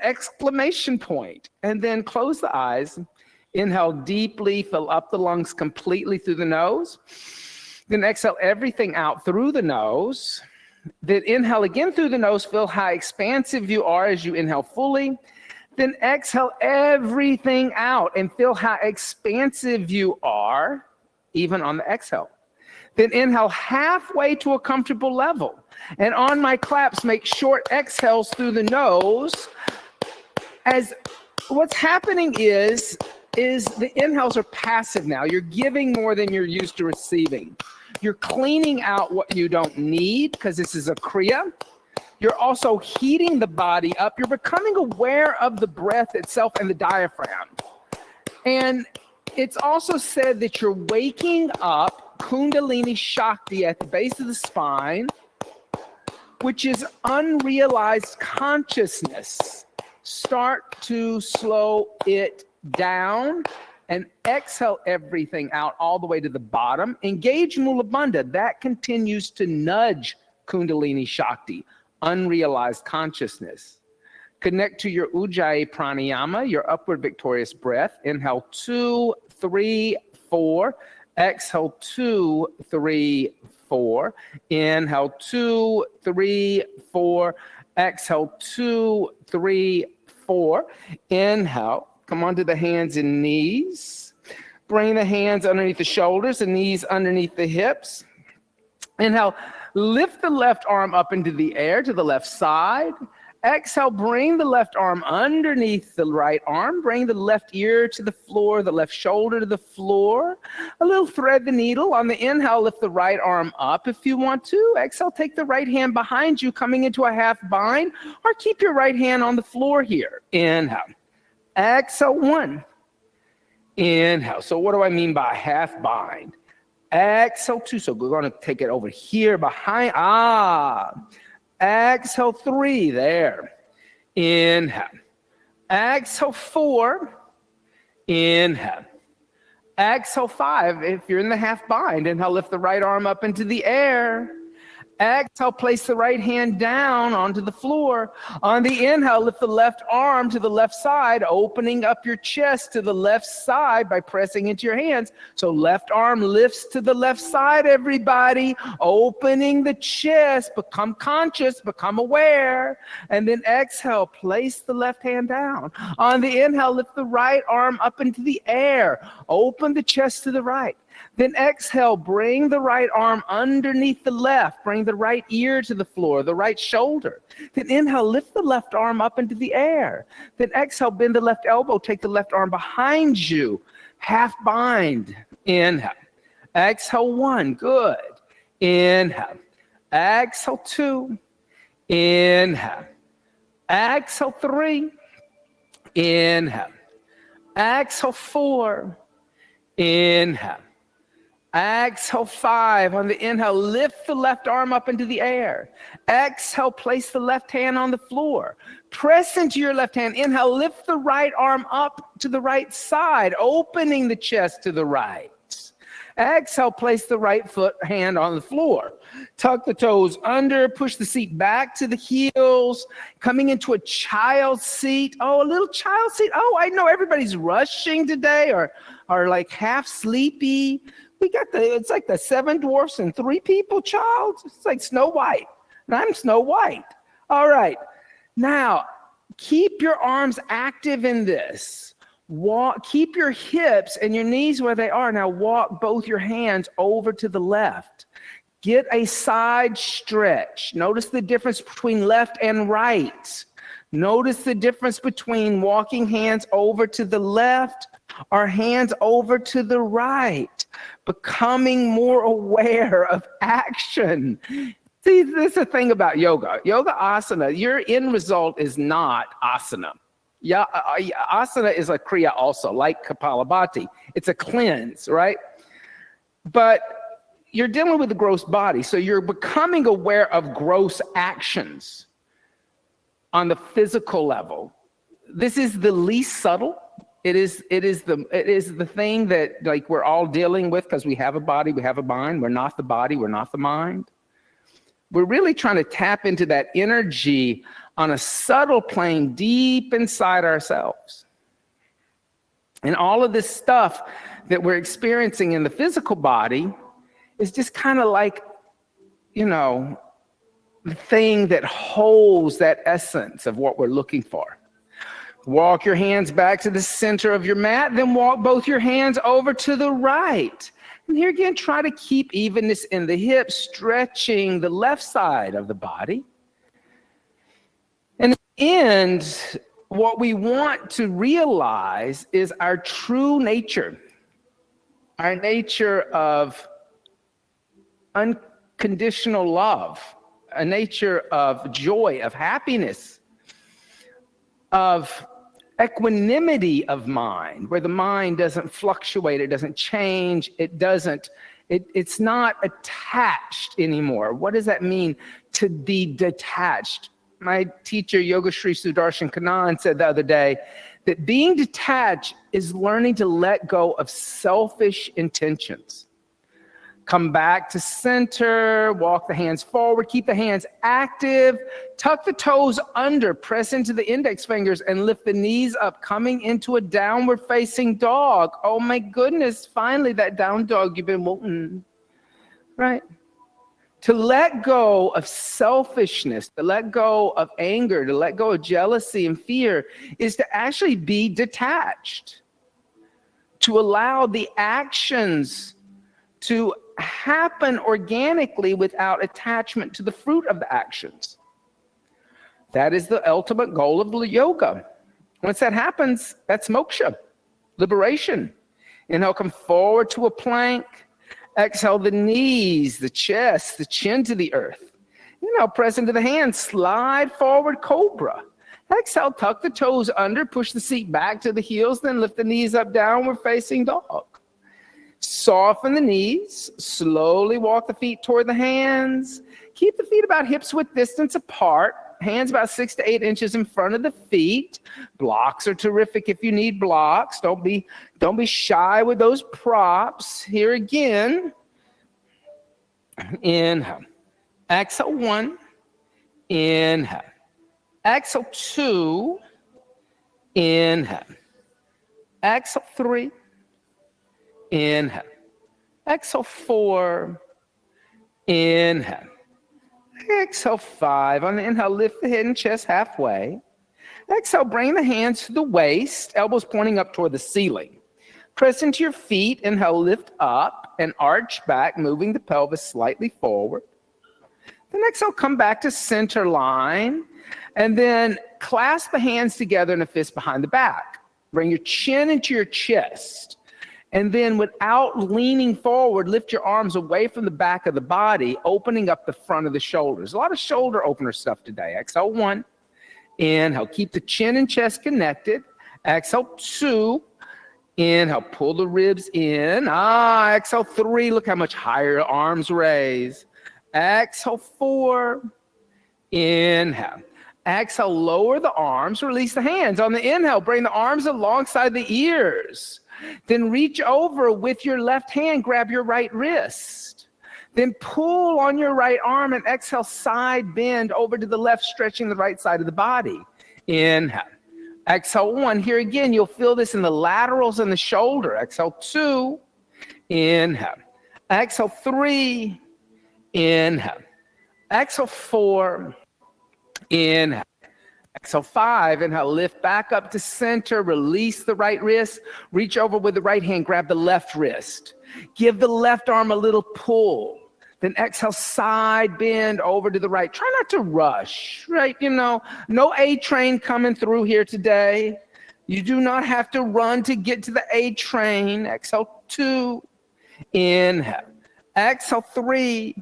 exclamation point, and then close the eyes. Inhale deeply, fill up the lungs completely through the nose. Then exhale everything out through the nose. Then inhale again through the nose, feel how expansive you are as you inhale fully. Then exhale everything out and feel how expansive you are, even on the exhale. Then inhale halfway to a comfortable level. And on my claps, make short exhales through the nose. As what's happening is the inhales are passive now. You're giving more than you're used to receiving. You're cleaning out what you don't need because this is a kriya. You're also heating the body up. You're becoming aware of the breath itself and the diaphragm. And it's also said that you're waking up Kundalini Shakti at the base of the spine, which is unrealized consciousness. Start to slow it down and exhale everything out all the way to the bottom. Engage Mula Bandha. That continues to nudge Kundalini Shakti, unrealized consciousness. Connect to your Ujjayi Pranayama, your upward victorious breath. Inhale 2, 3, 4. Exhale 2, 3, 4. Inhale 2, 3, 4. Exhale 2, 3, 4. Inhale. Come onto the hands and knees. Bring the hands underneath the shoulders, the knees underneath the hips. Inhale, lift the left arm up into the air to the left side. Exhale, bring the left arm underneath the right arm. Bring the left ear to the floor, the left shoulder to the floor. A little thread the needle. On the inhale, lift the right arm up if you want to. Exhale, take the right hand behind you, coming into a half bind, or keep your right hand on the floor here. Inhale. Exhale, 1. Inhale. So what do I mean by half bind? Exhale, 2. So we're going to take it over here behind. Exhale, 3. There. Inhale. Exhale, 4. Inhale. Exhale, 5. If you're in the half bind, inhale, lift the right arm up into the air. Exhale, place the right hand down onto the floor. On the inhale, lift the left arm to the left side, opening up your chest to the left side by pressing into your hands. So left arm lifts to the left side, everybody, opening the chest, become conscious, become aware. And then exhale, place the left hand down. On the inhale, lift the right arm up into the air, open the chest to the right. Then exhale, bring the right arm underneath the left. Bring the right ear to the floor, the right shoulder. Then inhale, lift the left arm up into the air. Then exhale, bend the left elbow. Take the left arm behind you. Half bind. Inhale. Exhale, 1. Good. Inhale. Exhale, 2. Inhale. Exhale, 3. Inhale. Exhale, 4. Inhale. Exhale, 5. On the inhale, lift the left arm up into the air. Exhale, place the left hand on the floor. Press into your left hand. Inhale, lift the right arm up to the right side, opening the chest to the right. Exhale, place the right hand on the floor. Tuck the toes under, push the seat back to the heels, coming into a child seat. Oh, a little child seat. Oh, I know everybody's rushing today or like half sleepy. We got it's like the 7 dwarfs and 3 people child. It's like Snow White. And I'm Snow White. All right. Now, keep your arms active in this. Keep your hips and your knees where they are. Now walk both your hands over to the left. Get a side stretch. Notice the difference between left and right. Notice the difference between walking hands over to the left or hands over to the right. Becoming more aware of action. See, this is the thing about yoga. Yoga asana, your end result is not asana. Yeah, asana is a kriya also, like Kapalabhati. It's a cleanse, right? But you're dealing with the gross body, so you're becoming aware of gross actions on the physical level. This is the least subtle. It is the thing that like we're all dealing with because we have a body, we have a mind. We're not the body, we're not the mind. We're really trying to tap into that energy on a subtle plane deep inside ourselves. And all of this stuff that we're experiencing in the physical body is just kind of like, the thing that holds that essence of what we're looking for. Walk your hands back to the center of your mat, then walk both your hands over to the right. And here again, try to keep evenness in the hips, stretching the left side of the body. And in the end, what we want to realize is our true nature, our nature of unconditional love, a nature of joy, of happiness, of equanimity of mind, where the mind doesn't fluctuate, it doesn't change, it's not attached anymore. What does that mean, to be detached? My teacher, Yoga Sri Sudarshan Kanan, said the other day that being detached is learning to let go of selfish intentions. Come back to center, walk the hands forward, keep the hands active, tuck the toes under, press into the index fingers, and lift the knees up, coming into a downward facing dog. Oh my goodness, finally that down dog you've been wanting, right? To let go of selfishness, to let go of anger, to let go of jealousy and fear is to actually be detached, to allow the actions to happen organically without attachment to the fruit of the actions. That is the ultimate goal of yoga. Once that happens, that's moksha, liberation. Inhale, come forward to a plank. Exhale, the knees, the chest, the chin to the earth. Inhale, press into the hands, slide forward, cobra. Exhale, tuck the toes under, push the seat back to the heels, then lift the knees up, downward facing dog. Soften the knees, slowly walk the feet toward the hands. Keep the feet about hips width distance apart. Hands about 6 to 8 inches in front of the feet. Blocks are terrific if you need blocks. Don't be shy with those props. Here again. Inhale. Exhale 1. Inhale. Exhale 2. Inhale. Exhale 3. Inhale. Exhale 4. Inhale. Exhale 5. On the inhale, lift the head and chest halfway. Exhale, bring the hands to the waist, elbows pointing up toward the ceiling. Press into your feet. Inhale, lift up and arch back, moving the pelvis slightly forward. Then exhale, come back to center line. And then clasp the hands together in a fist behind the back. Bring your chin into your chest. And then without leaning forward, lift your arms away from the back of the body, opening up the front of the shoulders. A lot of shoulder opener stuff today. Exhale 1. Inhale, keep the chin and chest connected. Exhale 2. Inhale, pull the ribs in. Exhale 3. Look how much higher arms raise. Exhale 4. Inhale. Exhale, lower the arms, release the hands. On the inhale, bring the arms alongside the ears. Then reach over with your left hand, grab your right wrist. Then pull on your right arm and exhale, side bend over to the left, stretching the right side of the body. Inhale. Exhale 1. Here again, you'll feel this in the laterals and the shoulder. Exhale 2. Inhale. Exhale 3. Inhale. Exhale 4. Inhale. Exhale 5. Inhale, lift back up to center. Release the right wrist. Reach over with the right hand. Grab the left wrist. Give the left arm a little pull. Then exhale, side bend over to the right. Try not to rush, right? No A train coming through here today. You do not have to run to get to the A train. Exhale 2. Inhale. Exhale 3.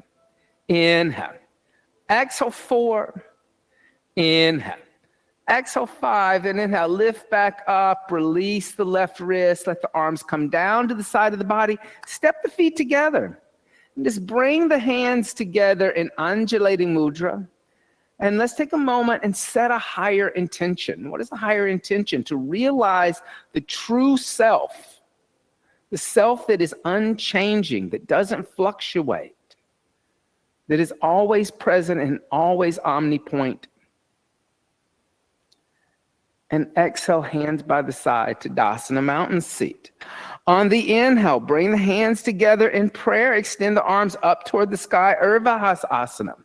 Inhale. Exhale 4. Inhale. Exhale 5, and inhale, lift back up, release the left wrist, let the arms come down to the side of the body, step the feet together, and just bring the hands together in undulating mudra, and let's take a moment and set a higher intention. What is the higher intention? To realize the true self, the self that is unchanging, that doesn't fluctuate, that is always present and always omnipotent. And exhale, hands by the side, Tadasana, mountain seat. On the inhale, bring the hands together in prayer. Extend the arms up toward the sky, Urvahasana.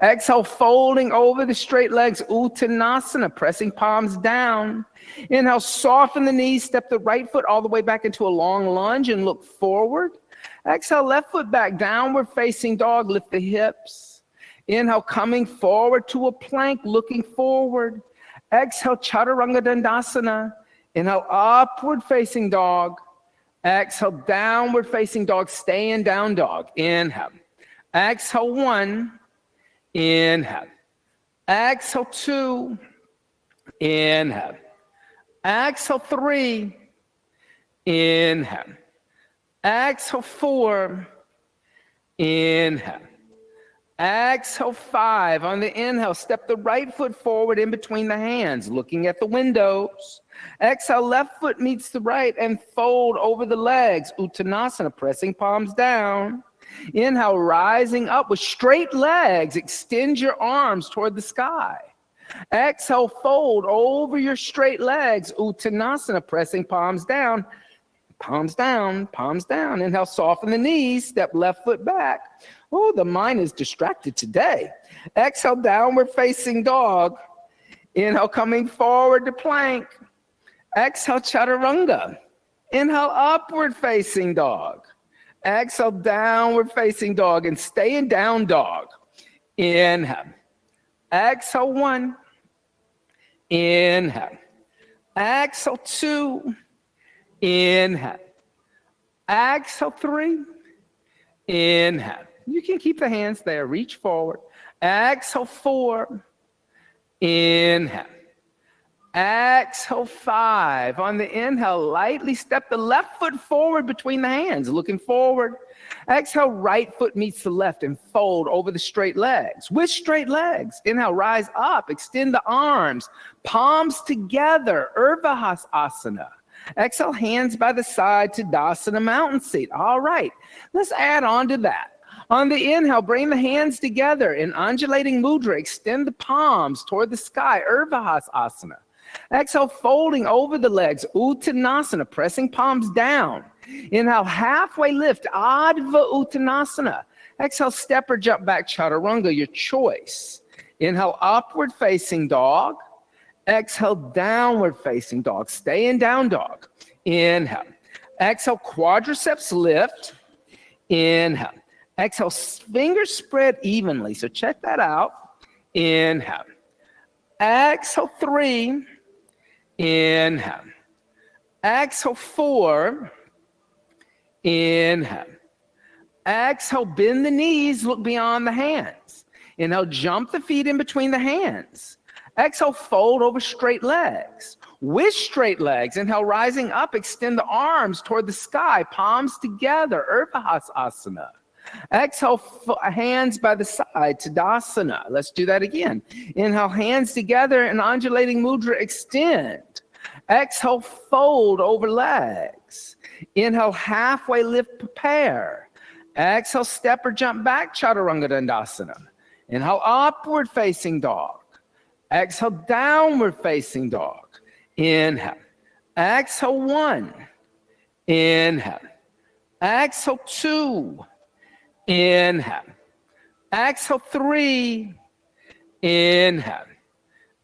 Exhale, folding over the straight legs, Uttanasana, pressing palms down. Inhale, soften the knees, step the right foot all the way back into a long lunge and look forward. Exhale, left foot back, downward facing dog, lift the hips. Inhale, coming forward to a plank, looking forward. Exhale, Chaturanga Dandasana. Inhale, upward facing dog. Exhale, downward facing dog, stay in down dog. Inhale. Exhale, 1. Inhale. Exhale, 2. Inhale. Exhale, 3. Inhale. Exhale, 4. Inhale. Exhale, 5. On the inhale, step the right foot forward in between the hands, looking at the windows. Exhale, left foot meets the right and fold over the legs. Uttanasana, pressing palms down. Inhale, rising up with straight legs. Extend your arms toward the sky. Exhale, fold over your straight legs. Uttanasana, pressing palms down. Palms down, palms down. Inhale, soften the knees, step left foot back. Oh, the mind is distracted today. Exhale, downward facing dog. Inhale, coming forward to plank. Exhale, chaturanga. Inhale, upward facing dog. Exhale, downward facing dog and stay in down dog. Inhale. Exhale, 1. Inhale. Exhale, 2. Inhale. Exhale, 3. Inhale. You can keep the hands there. Reach forward. Exhale, 4. Inhale. Exhale, 5. On the inhale, lightly step the left foot forward between the hands, looking forward. Exhale, right foot meets the left and fold over the straight legs. With straight legs, inhale, rise up, extend the arms, palms together, Urvahasana. Exhale, hands by the side, Tadasana, mountain seat. All right, let's add on to that. On the inhale, bring the hands together in undulating mudra. Extend the palms toward the sky, Urvahasana. Exhale, folding over the legs, Uttanasana, pressing palms down. Inhale, halfway lift, Adva Uttanasana. Exhale, step or jump back, Chaturanga, your choice. Inhale, upward facing dog. Exhale, downward facing dog. Stay in down dog. Inhale. Exhale, quadriceps lift. Inhale. Exhale, fingers spread evenly. So check that out. Inhale. Exhale, 3. Inhale. Exhale, 4. Inhale. Exhale, bend the knees, look beyond the hands. Inhale, jump the feet in between the hands. Exhale, fold over straight legs. With straight legs, inhale, rising up, extend the arms toward the sky, palms together, Urvahasana. Exhale, hands by the side, Tadasana. Let's do that again. Inhale, hands together in undulating mudra, extend. Exhale, fold over legs. Inhale, halfway lift, prepare. Exhale, step or jump back, Chaturanga Dandasana. Inhale, upward facing dog. Exhale, downward facing dog. Inhale. Exhale, 1. Inhale. Exhale, 2. Inhale. Exhale, 3. Inhale.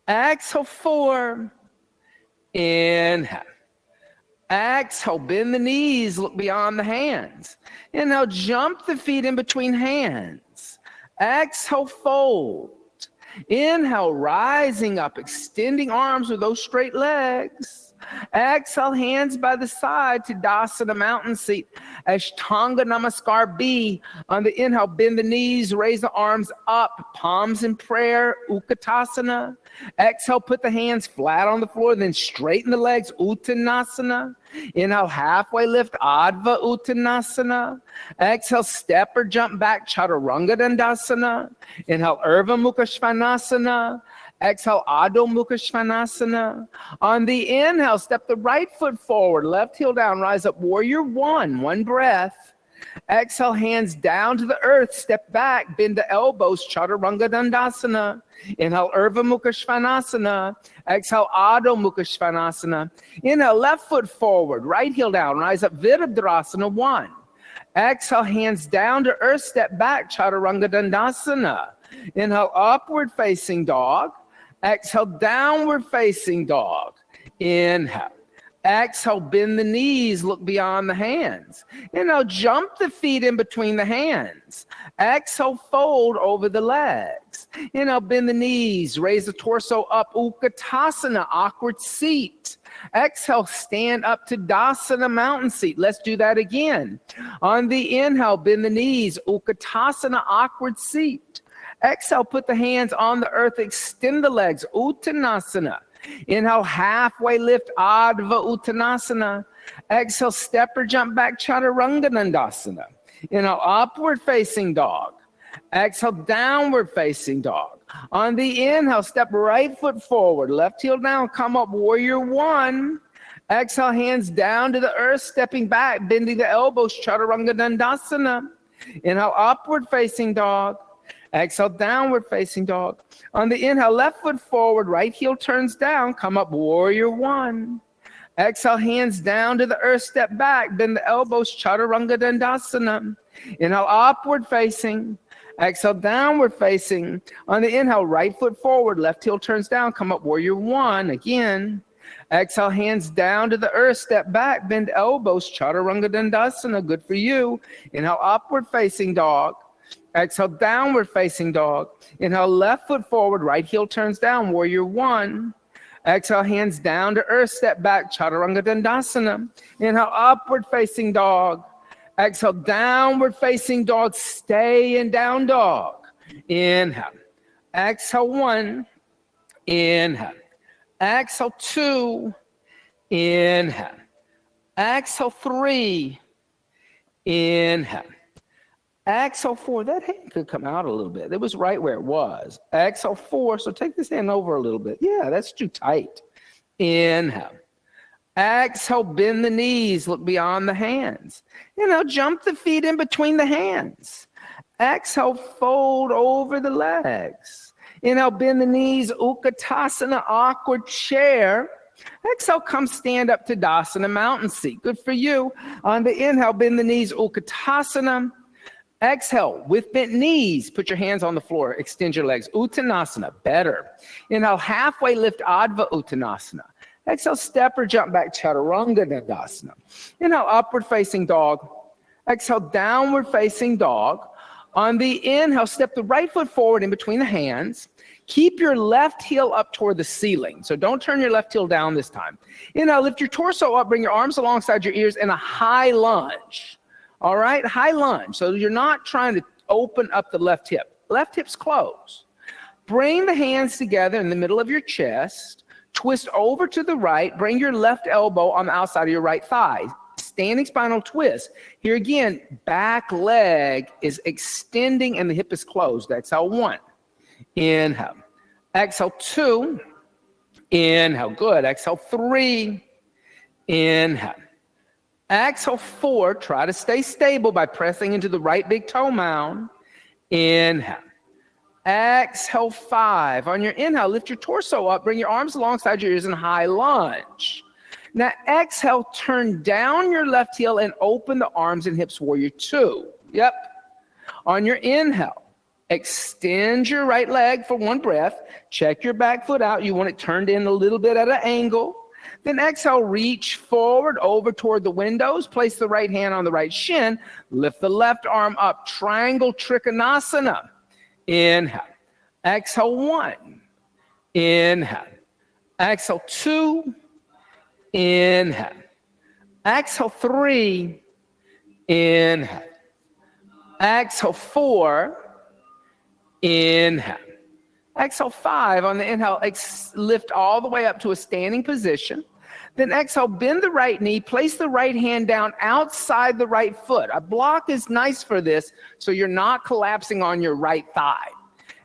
Exhale, 4. Inhale. Exhale, bend the knees, look beyond the hands. Inhale, jump the feet in between hands. Exhale, fold. Inhale, rising up, extending arms with those straight legs. Exhale, hands by the side, Tadasana, mountain seat. Ashtanga Namaskar B. On the inhale, bend the knees, raise the arms up, palms in prayer, Utkatasana. Exhale, put the hands flat on the floor, then straighten the legs, Uttanasana. Inhale, halfway lift, Adva Uttanasana. Exhale, step or jump back, Chaturanga Dandasana. Inhale, Urdhva Mukha Svanasana. Exhale, Adho Mukha Svanasana. On the inhale, step the right foot forward, left heel down, rise up, warrior 1, 1 breath. Exhale, hands down to the earth, step back, bend the elbows, Chaturanga Dandasana. Inhale, Urdhva Mukha Svanasana. Exhale, Adho Mukha Svanasana. Inhale, left foot forward, right heel down, rise up, Virabhadrasana 1. Exhale, hands down to earth, step back, Chaturanga Dandasana. Inhale, upward facing dog. Exhale, downward facing dog. Inhale. Exhale, bend the knees, look beyond the hands. Inhale, jump the feet in between the hands. Exhale, fold over the legs. Inhale, bend the knees, raise the torso up, Utkatasana, awkward seat. Exhale, stand up to Dasana, mountain seat. Let's do that again. On the inhale, bend the knees, Utkatasana, awkward seat. Exhale, put the hands on the earth, extend the legs, Uttanasana. Inhale, halfway lift, Adva Uttanasana. Exhale, step or jump back, Chaturanga Dandasana. Inhale, upward facing dog. Exhale, downward facing dog. On the inhale, step right foot forward, left heel down, come up, warrior 1. Exhale, hands down to the earth, stepping back, bending the elbows, Chaturanga Dandasana. Inhale, upward facing dog. Exhale, downward facing dog. On the inhale, left foot forward, right heel turns down, come up, warrior 1. Exhale, hands down to the earth, step back, bend the elbows, Chaturanga Dandasana. Inhale, upward facing. Exhale, downward facing. On the inhale, right foot forward, left heel turns down, come up, warrior 1 again. Exhale, hands down to the earth, step back, bend elbows, Chaturanga Dandasana, good for you. Inhale, upward facing dog. Exhale, downward facing dog. Inhale, left foot forward, right heel turns down, warrior 1. Exhale, hands down to earth, step back, Chaturanga Dandasana. Inhale, upward facing dog. Exhale, downward facing dog, stay in down dog. Inhale. Exhale, 1. Inhale. Exhale, 2. Inhale. Exhale, 3. Inhale. Exhale, 4. That hand could come out a little bit. It was right where it was. Exhale, 4. So take this hand over a little bit. Yeah, that's too tight. Inhale. Exhale, bend the knees, look beyond the hands. Jump the feet in between the hands. Exhale, fold over the legs. Inhale, bend the knees, Utkatasana, awkward chair. Exhale, come stand up to Dasana, mountain seat. Good for you. On the inhale, bend the knees, Utkatasana. Exhale, with bent knees, put your hands on the floor, extend your legs, Uttanasana, better. Inhale, halfway lift, Adva Uttanasana. Exhale, step or jump back, Chaturanga Dandasana. Inhale, upward facing dog. Exhale, downward facing dog. On the inhale, step the right foot forward in between the hands. Keep your left heel up toward the ceiling. So don't turn your left heel down this time. Inhale, lift your torso up, bring your arms alongside your ears in a high lunge. All right, high lunge. So you're not trying to open up the left hip. Left hip's closed. Bring the hands together in the middle of your chest. Twist over to the right. Bring your left elbow on the outside of your right thigh. Standing spinal twist. Here again, back leg is extending and the hip is closed. Exhale, 1. Inhale. Exhale, 2. Inhale. Good. Exhale, 3. Inhale. Exhale, 4. Try to stay stable by pressing into the right big toe mound. Inhale. Exhale, 5. On your inhale, lift your torso up. Bring your arms alongside your ears in high lunge. Now, exhale, turn down your left heel and open the arms and hips, warrior 2. Yep. On your inhale, extend your right leg for 1 breath. Check your back foot out. You want it turned in a little bit at an angle. Then exhale, reach forward over toward the windows. Place the right hand on the right shin. Lift the left arm up. Triangle Trikonasana. Inhale. Exhale, 1. Inhale. Exhale, 2. Inhale. Exhale, 3. Inhale. Exhale, 4. Inhale. Exhale, 5. On the inhale, lift all the way up to a standing position. Then exhale, bend the right knee, place the right hand down outside the right foot. A block is nice for this, so you're not collapsing on your right thigh.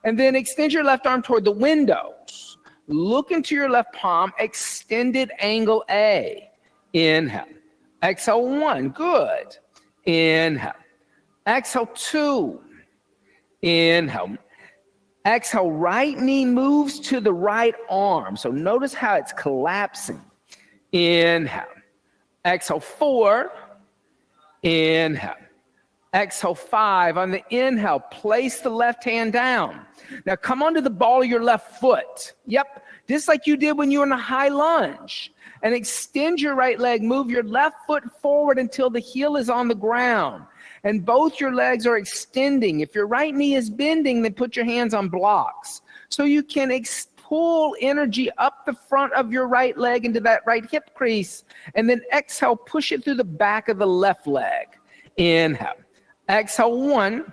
And then extend your left arm toward the windows. Look into your left palm, extended angle A. Inhale. Exhale, 1. Good. Inhale. Exhale, 2. Inhale. Exhale, right knee moves to the right arm. So notice how it's collapsing. Inhale. Exhale, 4. Inhale. Exhale, 5. On the inhale, place the left hand down. Now come onto the ball of your left foot. Yep, just like you did when you were in a high lunge. And extend your right leg. Move your left foot forward until the heel is on the ground. And both your legs are extending. If your right knee is bending, then put your hands on blocks. So you can pull energy up the front of your right leg into that right hip crease. And then exhale, push it through the back of the left leg. Inhale. Exhale, 1.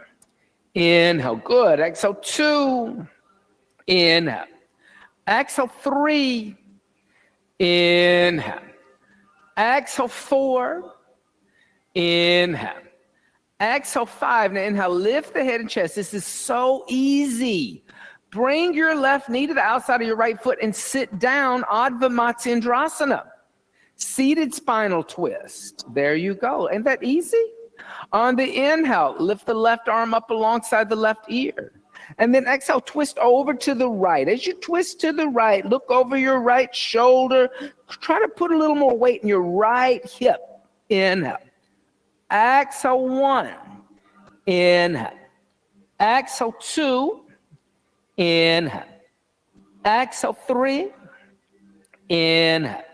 Inhale. Good. Exhale, 2. Inhale. Exhale, 3. Inhale. Exhale, 4. Inhale. Exhale, 5. Now inhale, lift the head and chest. This is so easy. Bring your left knee to the outside of your right foot and sit down, Adva Matsyendrasana. Seated spinal twist. There you go. Ain't that easy? On the inhale, lift the left arm up alongside the left ear. And then exhale, twist over to the right. As you twist to the right, look over your right shoulder. Try to put a little more weight in your right hip. Inhale. Exhale, 1. Inhale. Exhale, 2. Inhale. Exhale, 3. Inhale.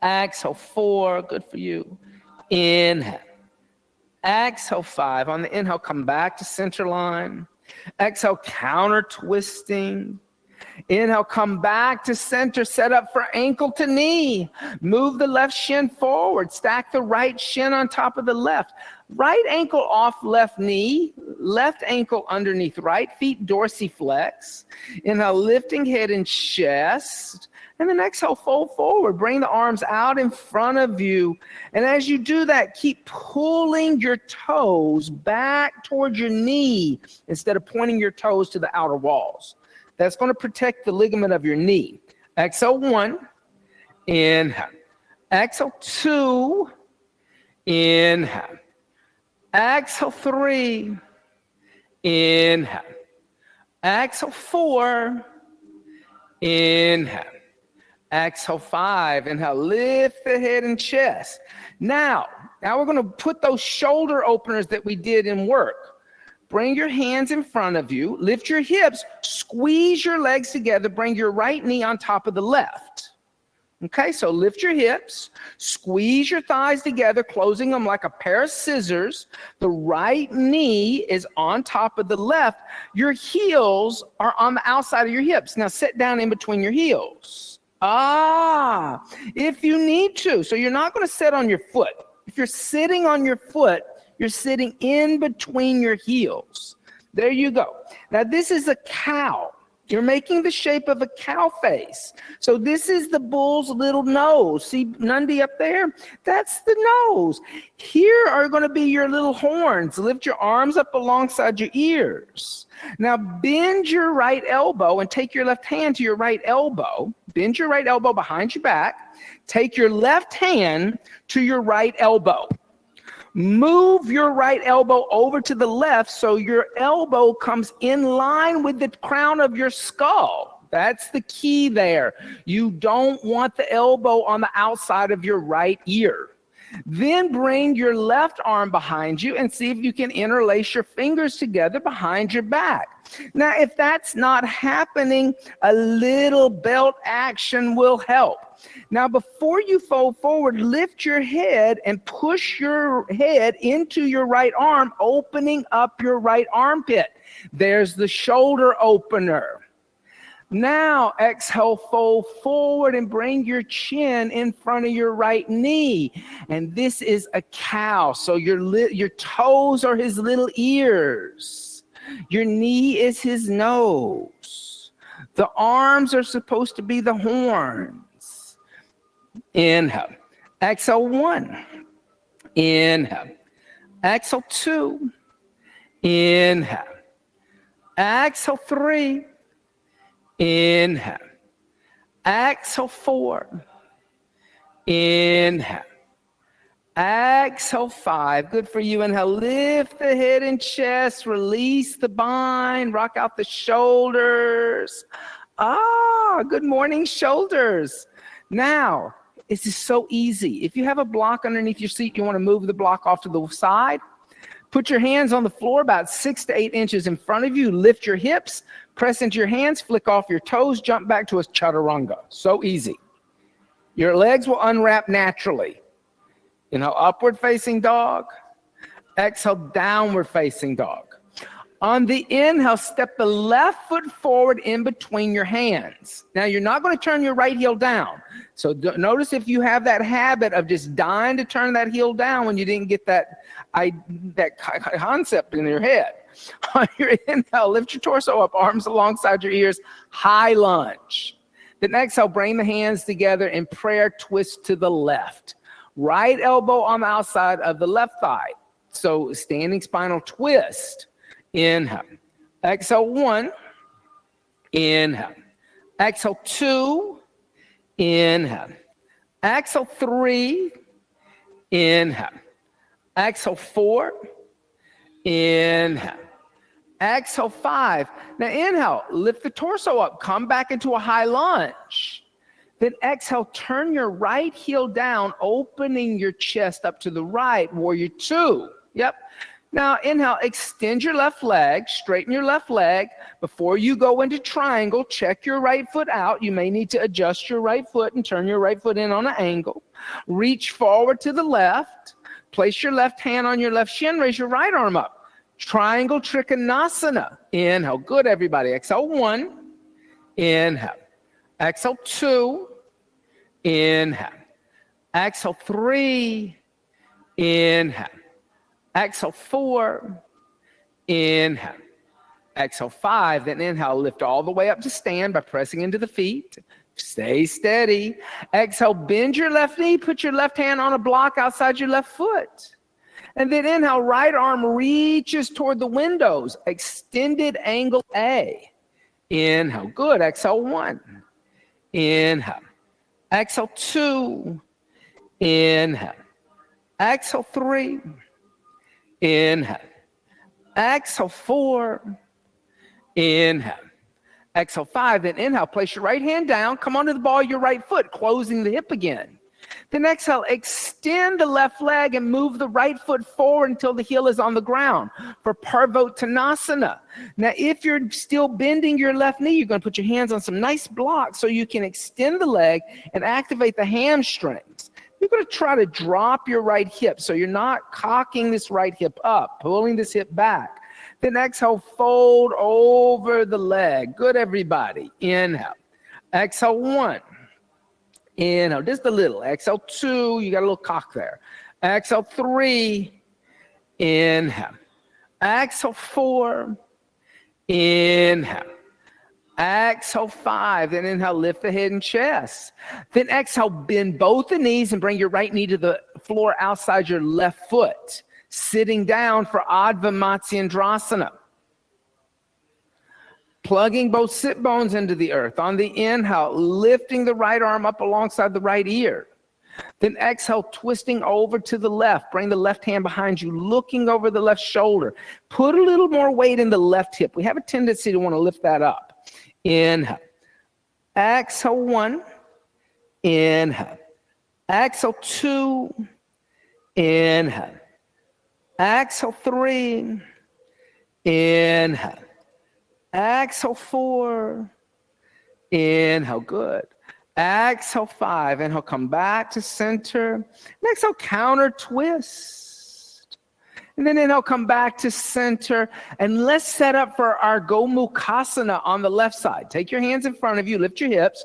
Exhale, 4. Good for you. Inhale. Exhale, 5. On the inhale, come back to center line. Exhale, counter twisting. Inhale, come back to center, set up for ankle to knee. Move the left shin forward, stack the right shin on top of the left. Right ankle off left knee, left ankle underneath right feet, dorsiflex. Inhale, lifting head and chest. And then exhale, fold forward. Bring the arms out in front of you. And as you do that, keep pulling your toes back towards your knee instead of pointing your toes to the outer walls. That's going to protect the ligament of your knee. Exhale, 1. Inhale. Exhale, 2. Inhale. Exhale, 3. Inhale. Exhale, 4. Inhale. Exhale, 5. Inhale, lift the head and chest. Now we're going to put those shoulder openers that we did in work. Bring your hands in front of you, lift your hips, squeeze your legs together, bring your right knee on top of the left. Okay, so lift your hips, squeeze your thighs together, closing them like a pair of scissors. The right knee is on top of the left. Your heels are on the outside of your hips. Now sit down in between your heels. If you need to. So you're not going to sit on your foot. If you're sitting on your foot, you're sitting in between your heels. There you go. Now this is a cow. You're making the shape of a cow face. So this is the bull's little nose. See Nandi up there? That's the nose. Here are going to be your little horns. Lift your arms up alongside your ears. Now bend your right elbow and take your left hand to your right elbow. Bend your right elbow behind your back. Take your left hand to your right elbow. Move your right elbow over to the left so your elbow comes in line with the crown of your skull. That's the key there. You don't want the elbow on the outside of your right ear. Then bring your left arm behind you and see if you can interlace your fingers together behind your back. Now, if that's not happening, a little belt action will help. Now, before you fold forward, lift your head and push your head into your right arm, opening up your right armpit. There's the shoulder opener. Now, exhale, fold forward and bring your chin in front of your right knee. And this is a cow. So your toes are his little ears. Your knee is his nose. The arms are supposed to be the horns. Inhale. Exhale, 1. Inhale. Exhale, 2. Inhale. Exhale, 3. Inhale. Exhale, 4. Inhale. Exhale, 5. Good for you. Inhale, lift the head and chest, release the bind, rock out the shoulders. Good morning, shoulders. Now, this is so easy. If you have a block underneath your seat, you want to move the block off to the side. Put your hands on the floor about 6 to 8 inches in front of you. Lift your hips, press into your hands, flick off your toes, jump back to a chaturanga. So easy. Your legs will unwrap naturally. Inhale, upward facing dog. Exhale, downward facing dog. On the inhale, step the left foot forward in between your hands. Now, you're not going to turn your right heel down. So notice if you have that habit of just dying to turn that heel down when you didn't get that concept in your head. On your inhale, lift your torso up, arms alongside your ears, high lunge. Then exhale, bring the hands together in prayer, twist to the left. Right elbow on the outside of the left thigh. So standing spinal twist. Inhale. Exhale, 1. Inhale. Exhale, 2. Inhale. Exhale, 3. Inhale. Exhale, 4. Inhale. Exhale, 5. Now inhale, lift the torso up, come back into a high lunge. Then exhale, turn your right heel down, opening your chest up to the right, warrior 2. Yep. Now inhale, extend your left leg, straighten your left leg. Before you go into triangle, check your right foot out. You may need to adjust your right foot and turn your right foot in on an angle. Reach forward to the left. Place your left hand on your left shin, raise your right arm up. Triangle Trikonasana. Inhale, good everybody. Exhale, 1. Inhale. Exhale, 2. Inhale. Exhale, 3. Inhale. Exhale, 4. Inhale. Exhale, 5. Then inhale, lift all the way up to stand by pressing into the feet. Stay steady. Exhale, bend your left knee. Put your left hand on a block outside your left foot. And then inhale, right arm reaches toward the windows. Extended angle A. Inhale, good. Exhale, 1. Inhale. Exhale, 2. Inhale. Exhale, 3. Inhale. Exhale, 4. Inhale. Exhale, 5. Then inhale, place your right hand down. Come onto the ball of your right foot, closing the hip again. Then exhale, extend the left leg and move the right foot forward until the heel is on the ground for Parvottanasana. Now, if you're still bending your left knee, you're going to put your hands on some nice blocks so you can extend the leg and activate the hamstrings. You're going to try to drop your right hip so you're not cocking this right hip up, pulling this hip back. Then exhale, fold over the leg. Good, everybody. Inhale. Exhale, 1. Inhale, just a little. Exhale, 2. You got a little cock there. Exhale, 3. Inhale. Exhale, 4. Inhale. Exhale, 5. Then inhale, lift the head and chest. Then exhale, bend both the knees and bring your right knee to the floor outside your left foot. Sitting down for Adva Matsyendrasana. Plugging both sit bones into the earth. On the inhale, lifting the right arm up alongside the right ear. Then exhale, twisting over to the left. Bring the left hand behind you, looking over the left shoulder. Put a little more weight in the left hip. We have a tendency to want to lift that up. Inhale. Exhale, 1. Inhale. Exhale, 2. Inhale. Exhale, 3. Inhale. Exhale, 4. Inhale, good. Exhale, 5. Inhale, come back to center. And exhale, counter twist. And then inhale, come back to center. And let's set up for our Gomukhasana on the left side. Take your hands in front of you, lift your hips.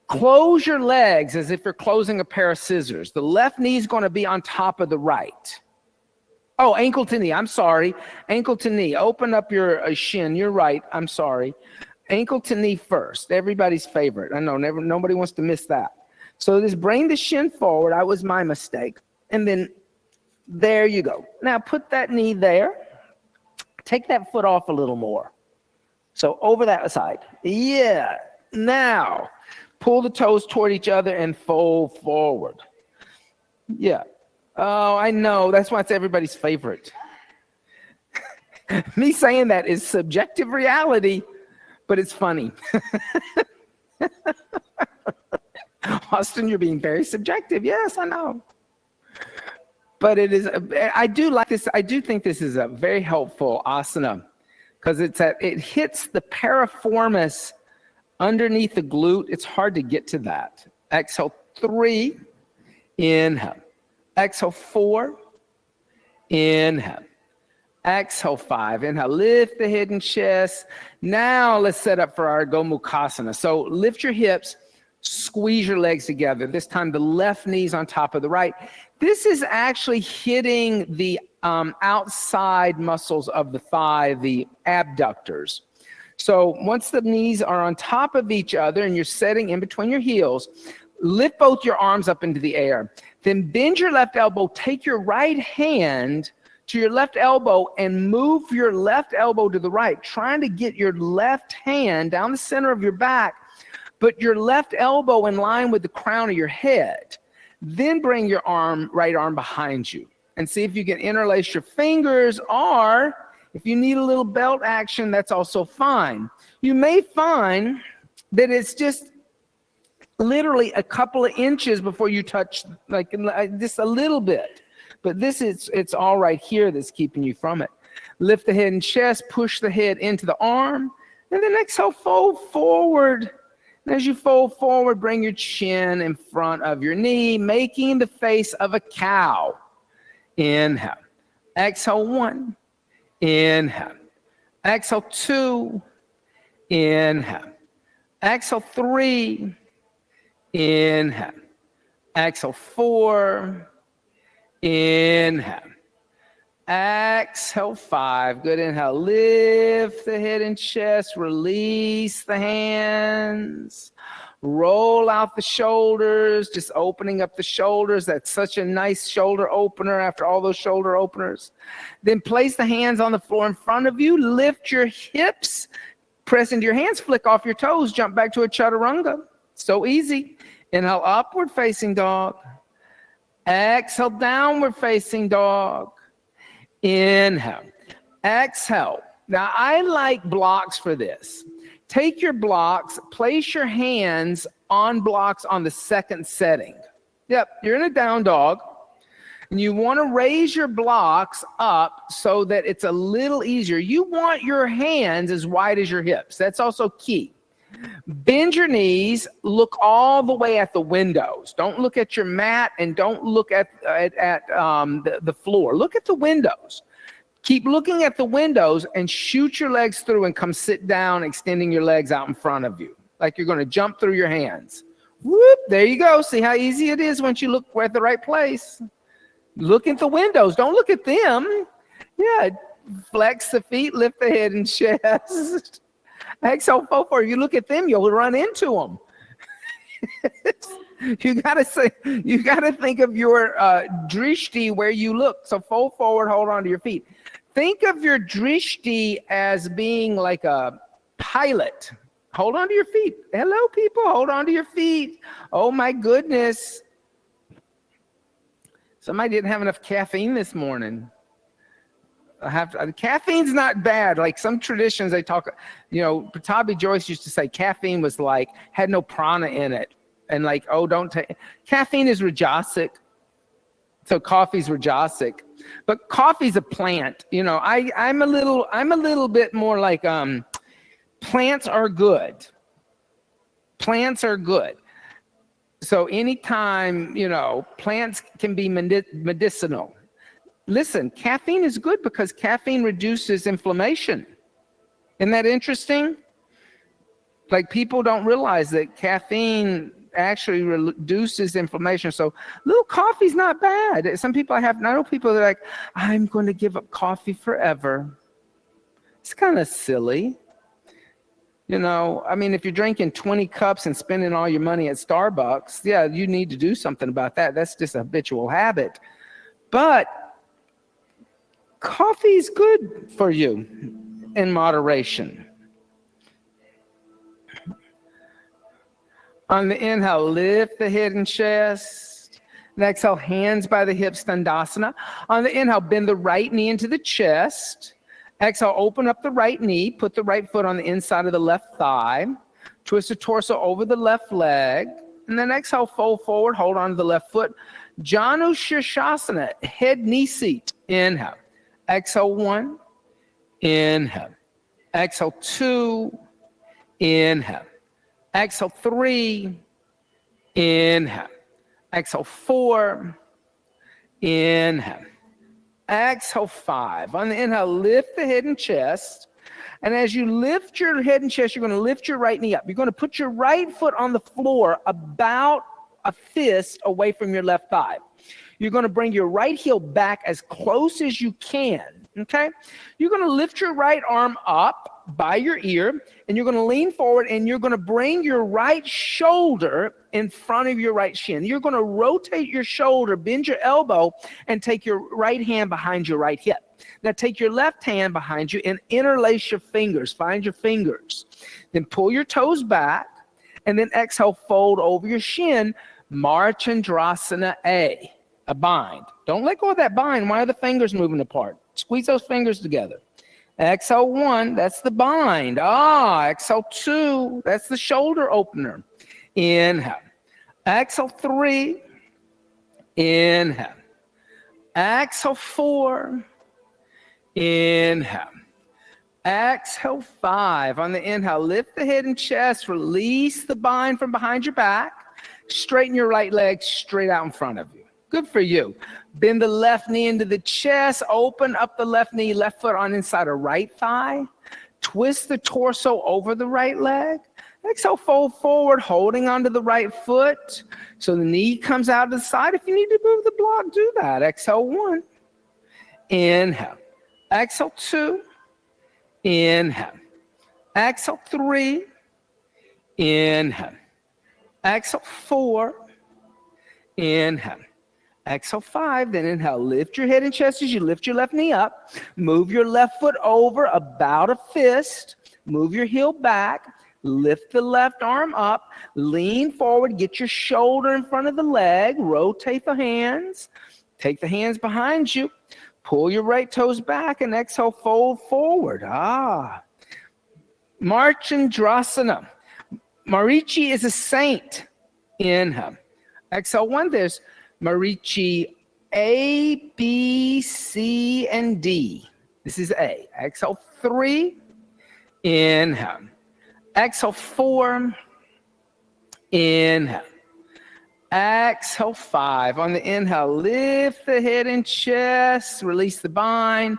Close your legs as if you're closing a pair of scissors. The left knee is going to be on top of the right. Oh, ankle to knee. I'm sorry. Ankle to knee. Open up your shin. You're right. I'm sorry. Ankle to knee first. Everybody's favorite. I know nobody wants to miss that. So just bring the shin forward. That was my mistake. And then there you go. Now put that knee there. Take that foot off a little more. So over that side. Yeah. Now pull the toes toward each other and fold forward. Yeah. Oh, I know. That's why it's everybody's favorite. Me saying that is subjective reality, but it's funny. Austin, you're being very subjective. Yes, I know. But it is, I do like this. I do think this is a very helpful asana because it hits the piriformis underneath the glute. It's hard to get to that. Exhale 3, inhale. Exhale 4, inhale. Exhale 5, inhale, lift the head and chest. Now let's set up for our Gomukhasana. So lift your hips, squeeze your legs together. This time the left knee's on top of the right. This is actually hitting the outside muscles of the thigh, the abductors. So once the knees are on top of each other and you're setting in between your heels, lift both your arms up into the air. Then bend your left elbow, take your right hand to your left elbow and move your left elbow to the right, trying to get your left hand down the center of your back, but your left elbow in line with the crown of your head. Then bring your right arm behind you and see if you can interlace your fingers, or if you need a little belt action, that's also fine. You may find that it's just literally a couple of inches before you touch, like just a little bit. But it's all right here that's keeping you from it. Lift the head and chest, push the head into the arm, and then exhale, fold forward. And as you fold forward, bring your chin in front of your knee, making the face of a cow. Inhale. Exhale 1. Inhale. Exhale 2. Inhale. Exhale 3. Inhale. Exhale 4. Inhale. Exhale 5. Good. Inhale. Lift the head and chest. Release the hands. Roll out the shoulders. Just opening up the shoulders. That's such a nice shoulder opener after all those shoulder openers. Then place the hands on the floor in front of you. Lift your hips. Press into your hands. Flick off your toes. Jump back to a chaturanga. So easy. Inhale. Upward facing dog. Exhale, downward facing dog. Inhale. Exhale. Now, I like blocks for this. Take your blocks, place your hands on blocks on the second setting. Yep, you're in a down dog. And you want to raise your blocks up so that it's a little easier. You want your hands as wide as your hips. That's also key. Bend your knees, look all the way at the windows. Don't look at your mat and don't look at the floor. Look at the windows. Keep looking at the windows and shoot your legs through and come sit down, extending your legs out in front of you, like you're going to jump through your hands. Whoop, there you go. See how easy it is once you look at the right place. Look at the windows. Don't look at them. Yeah, flex the feet, lift the head and chest. Exhale, fold forward. You look at them, you'll run into them. You gotta think of your drishti where you look. So fold forward, hold on to your feet. Think of your drishti as being like a pilot. Hold on to your feet. Hello, people. Hold on to your feet. Oh my goodness. Somebody didn't have enough caffeine this morning. Caffeine's not bad. Like some traditions, they talk, Patabi Joyce used to say caffeine was like, had no prana in it. And like, oh, don't take, caffeine is rajasic. So coffee's rajasic, but coffee's a plant. I'm a little bit more like, plants are good. Plants are good. So anytime, plants can be medicinal. Listen, caffeine is good because caffeine reduces inflammation. Isn't that interesting? Like people don't realize that caffeine actually reduces inflammation. So little coffee's not bad. Some people I know people that are like, I'm going to give up coffee forever. It's kind of silly. If you're drinking 20 cups and spending all your money at Starbucks, yeah, you need to do something about that. That's just a habitual habit. But coffee is good for you in moderation. On the inhale, lift the head and chest. And exhale, hands by the hips, Dandasana. On the inhale, bend the right knee into the chest. Exhale, open up the right knee. Put the right foot on the inside of the left thigh. Twist the torso over the left leg. And then exhale, fold forward, hold on to the left foot. Janu Shirshasana, head knee seat. Inhale. Exhale, 1. Inhale. Exhale, 2. Inhale. Exhale, 3. Inhale. Exhale, 4. Inhale. Exhale, 5. On the inhale, lift the head and chest. And as you lift your head and chest, you're going to lift your right knee up. You're going to put your right foot on the floor about a fist away from your left thigh. You're going to bring your right heel back as close as you can, okay? You're going to lift your right arm up by your ear, and you're going to lean forward, and you're going to bring your right shoulder in front of your right shin. You're going to rotate your shoulder, bend your elbow, and take your right hand behind your right hip. Now take your left hand behind you and interlace your fingers. Find your fingers. Then pull your toes back, and then exhale, fold over your shin. Marchandrasana A bind. Don't let go of that bind. Why are the fingers moving apart? Squeeze those fingers together. Exhale, 1, that's the bind. Exhale, 2, that's the shoulder opener. Inhale. Exhale, 3. Inhale. Exhale, 4. Inhale. Exhale, 5. On the inhale, lift the head and chest. Release the bind from behind your back. Straighten your right leg straight out in front of you. Good for you. Bend the left knee into the chest. Open up the left knee, left foot on inside of right thigh. Twist the torso over the right leg. Exhale, fold forward, holding onto the right foot. So the knee comes out to the side. If you need to move the block, do that. Exhale, 1. Inhale. Exhale, 2. Inhale. Exhale, 3. Inhale. Exhale, 4. Inhale. Exhale, 5. Then inhale, lift your head and chest as you lift your left knee up. Move your left foot over about a fist. Move your heel back. Lift the left arm up. Lean forward. Get your shoulder in front of the leg. Rotate the hands. Take the hands behind you. Pull your right toes back and exhale, fold forward. Marchandrasana. Marichi is a saint. Inhale. Exhale, 1. There's Marichi A, B, C, and D. This is A. Exhale, 3. Inhale. Exhale, 4. Inhale. Exhale, 5. On the inhale, lift the head and chest, release the bind,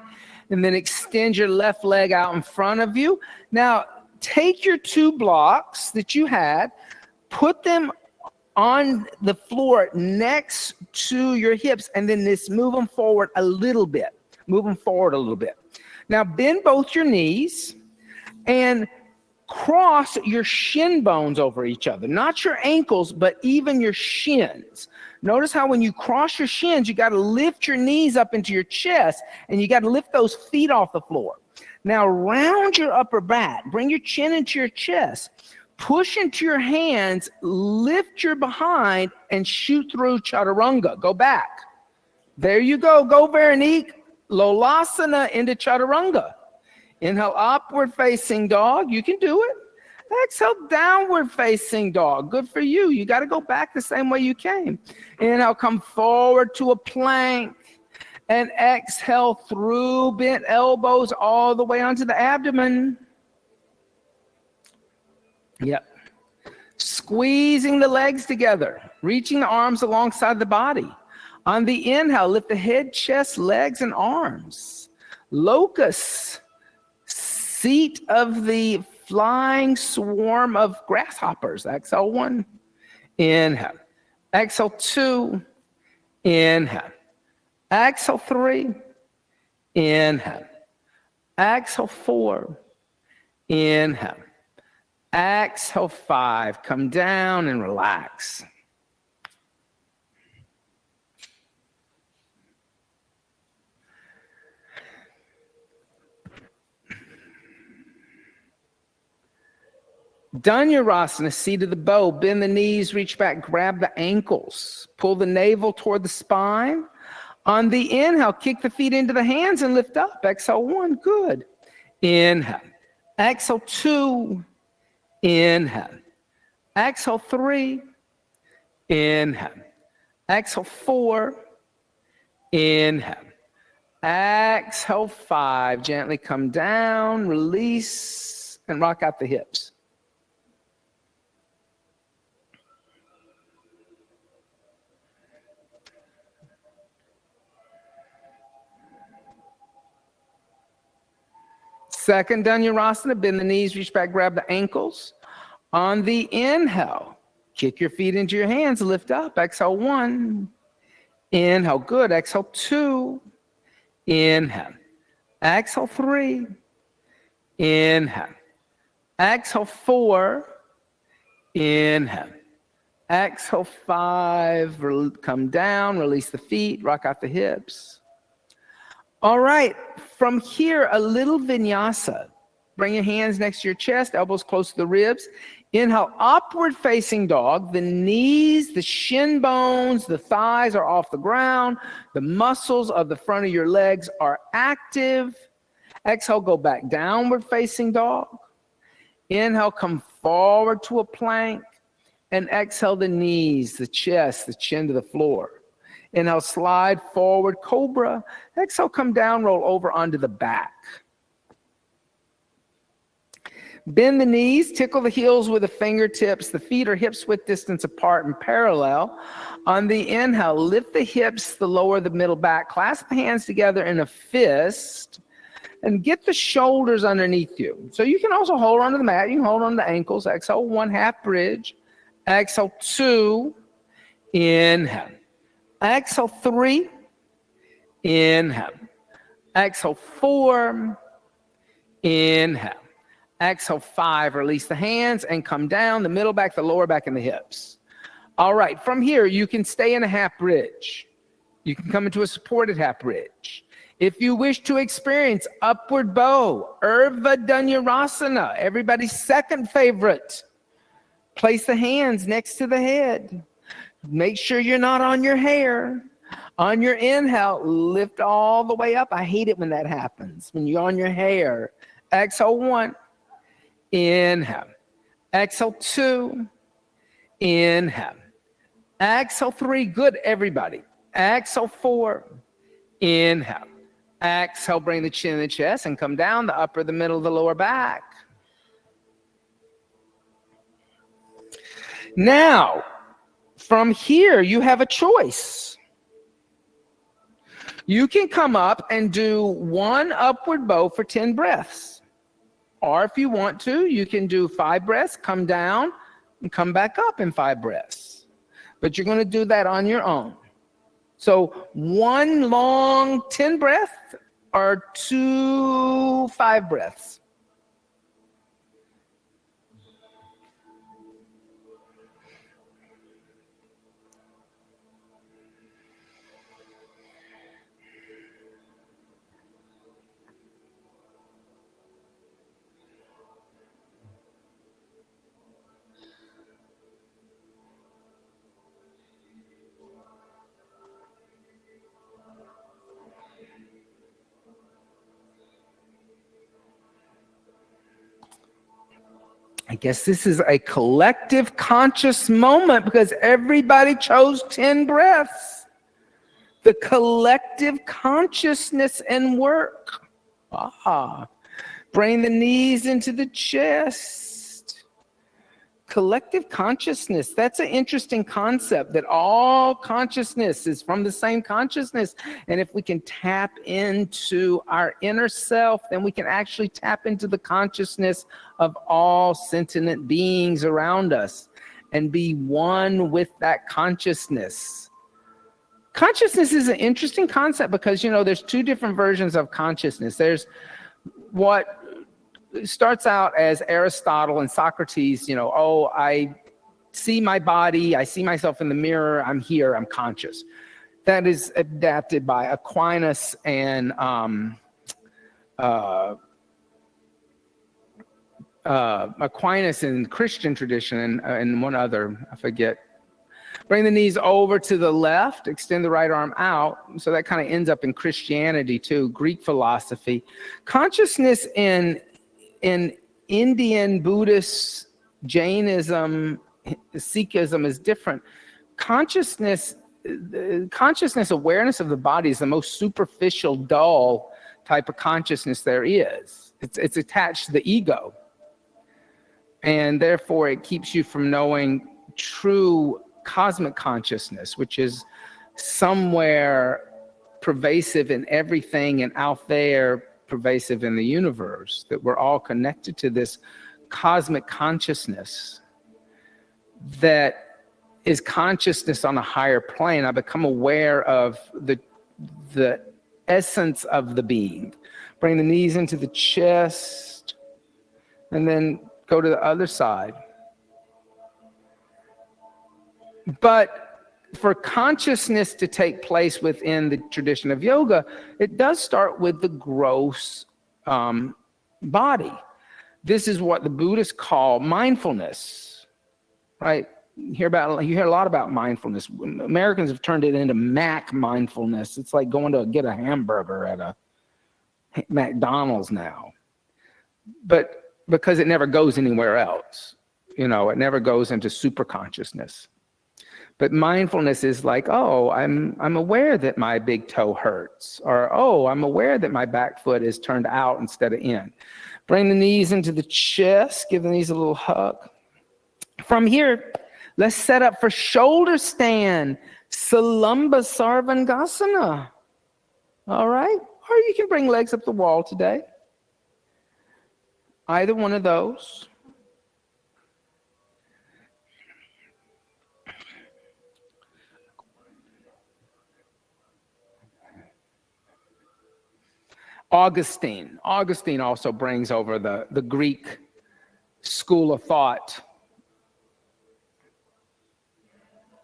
and then extend your left leg out in front of you. Now, take your 2 blocks that you had, put them on the floor next to your hips, and then just move them forward a little bit. Move them forward a little bit. Now, bend both your knees and cross your shin bones over each other. Not your ankles, but even your shins. Notice how when you cross your shins, you got to lift your knees up into your chest, and you got to lift those feet off the floor. Now, round your upper back. Bring your chin into your chest. Push into your hands, lift your behind, and shoot through chaturanga. Go back. There you go. Go Veronique. Lolasana into chaturanga. Inhale, upward facing dog. You can do it. Exhale, downward facing dog. Good for you. You got to go back the same way you came. Inhale, come forward to a plank. And exhale through bent elbows all the way onto the abdomen. Yep. Squeezing the legs together, reaching the arms alongside the body. On the inhale, lift the head, chest, legs, and arms. Locust, seat of the flying swarm of grasshoppers. Exhale, 1. Inhale. Exhale, 2. Inhale. Exhale, 3. Inhale. Exhale, 4. Inhale. Exhale, 5. Come down and relax. Dhanurasana, seat of the bow. Bend the knees, reach back, grab the ankles. Pull the navel toward the spine. On the inhale, kick the feet into the hands and lift up. Exhale, 1, good. Inhale. Exhale, 2. Inhale. Exhale, 3. Inhale. Exhale, 4. Inhale. Exhale, 5. Gently come down, release, and rock out the hips. Second Dhanurasana, bend the knees, reach back, grab the ankles. On the inhale, kick your feet into your hands, lift up. Exhale, 1. Inhale, good. Exhale, 2. Inhale. Exhale, 3. Inhale. Exhale, 4. Inhale. Exhale, 5. Come down, release the feet, rock out the hips. All right, from here, a little vinyasa. Bring your hands next to your chest, elbows close to the ribs. Inhale, upward facing dog. The knees, the shin bones, the thighs are off the ground. The muscles of the front of your legs are active. Exhale, go back, downward facing dog. Inhale, come forward to a plank. And exhale, the knees, the chest, the chin to the floor. Inhale, slide forward, cobra. Exhale, come down, roll over onto the back. Bend the knees, tickle the heels with the fingertips. The feet are hips width distance apart and parallel. On the inhale, lift the hips, the lower, the middle back. Clasp the hands together in a fist and get the shoulders underneath you. So you can also hold onto the mat. You can hold on the ankles. Exhale, 1 half bridge. Exhale, 2. Inhale. Exhale, 3. Inhale. Exhale, 4. Inhale. Exhale, 5. Release the hands and come down, the middle back, the lower back, and the hips. All right, from here, you can stay in a half bridge. You can come into a supported half bridge. If you wish to experience upward bow, Urban Dhanurasana, everybody's second favorite, place the hands next to the head. Make sure you're not on your hair. On your inhale, lift all the way up. I hate it when that happens, when you're on your hair. Exhale, 1. Inhale. Exhale, 2. Inhale. Exhale, 3. Good, everybody. Exhale, 4. Inhale. Exhale, bring the chin in the chest and come down, the upper, the middle, the lower back. Now, from here, you have a choice. You can come up and do 1 upward bow for 10 breaths. Or if you want to, you can do 5 breaths, come down, and come back up in 5 breaths. But you're going to do that on your own. So 1 long 10 breath or 2 5 breaths. I guess this is a collective conscious moment because everybody chose 10 breaths. The collective consciousness and work. Bring the knees into the chest. Collective consciousness, that's an interesting concept, that all consciousness is from the same consciousness. And if we can tap into our inner self, then we can actually tap into the consciousness of all sentient beings around us and be one with that consciousness. Consciousness is an interesting concept because, you know, there's 2 different versions of consciousness. There's what starts out as Aristotle and Socrates, you know, oh, I see my body, I see myself in the mirror, I'm here, I'm conscious. That is adapted by Aquinas and Aquinas in Christian tradition, and one other, I forget. Bring the knees over to the left, extend the right arm out. So that kind of ends up in Christianity too, Greek philosophy. Consciousness in Indian, Buddhist, Jainism, Sikhism is different. Consciousness, awareness of the body is the most superficial, dull type of consciousness there is. It's attached to the ego. And therefore it keeps you from knowing true cosmic consciousness, which is somewhere pervasive in everything and out there pervasive in the universe, that we're all connected to this cosmic consciousness that is consciousness on a higher plane. I become aware of the essence of the being. Bring the knees into the chest and then go to the other side. But for consciousness to take place within the tradition of yoga, it does start with the gross body. This is what the Buddhists call mindfulness, right? You hear a lot about mindfulness. Americans have turned it into Mac mindfulness. It's like going to get a hamburger at a McDonald's now. But because it never goes anywhere else, it never goes into super consciousness. But mindfulness is like, oh, I'm aware that my big toe hurts, or oh, I'm aware that my back foot is turned out instead of in. Bring the knees into the chest, give the knees a little hug. From here, let's set up for shoulder stand, Salamba Sarvangasana. All right? Or you can bring legs up the wall today. Either one of those. Augustine also brings over the Greek school of thought.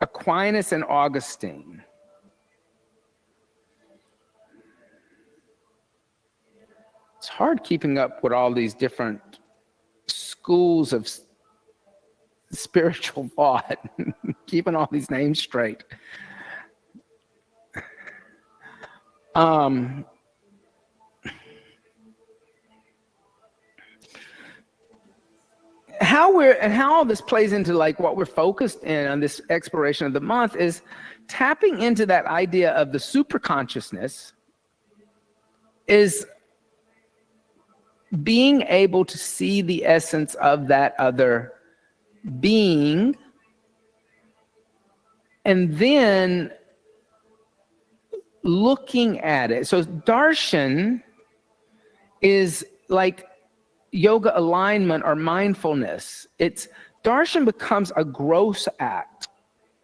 Aquinas and Augustine. It's hard keeping up with all these different schools of spiritual thought, keeping all these names straight. How all this plays into like what we're focused in on this exploration of the month is tapping into that idea of the super consciousness, is being able to see the essence of that other being, and then looking at it. So darshan is like yoga alignment or mindfulness. Darshan becomes a gross act,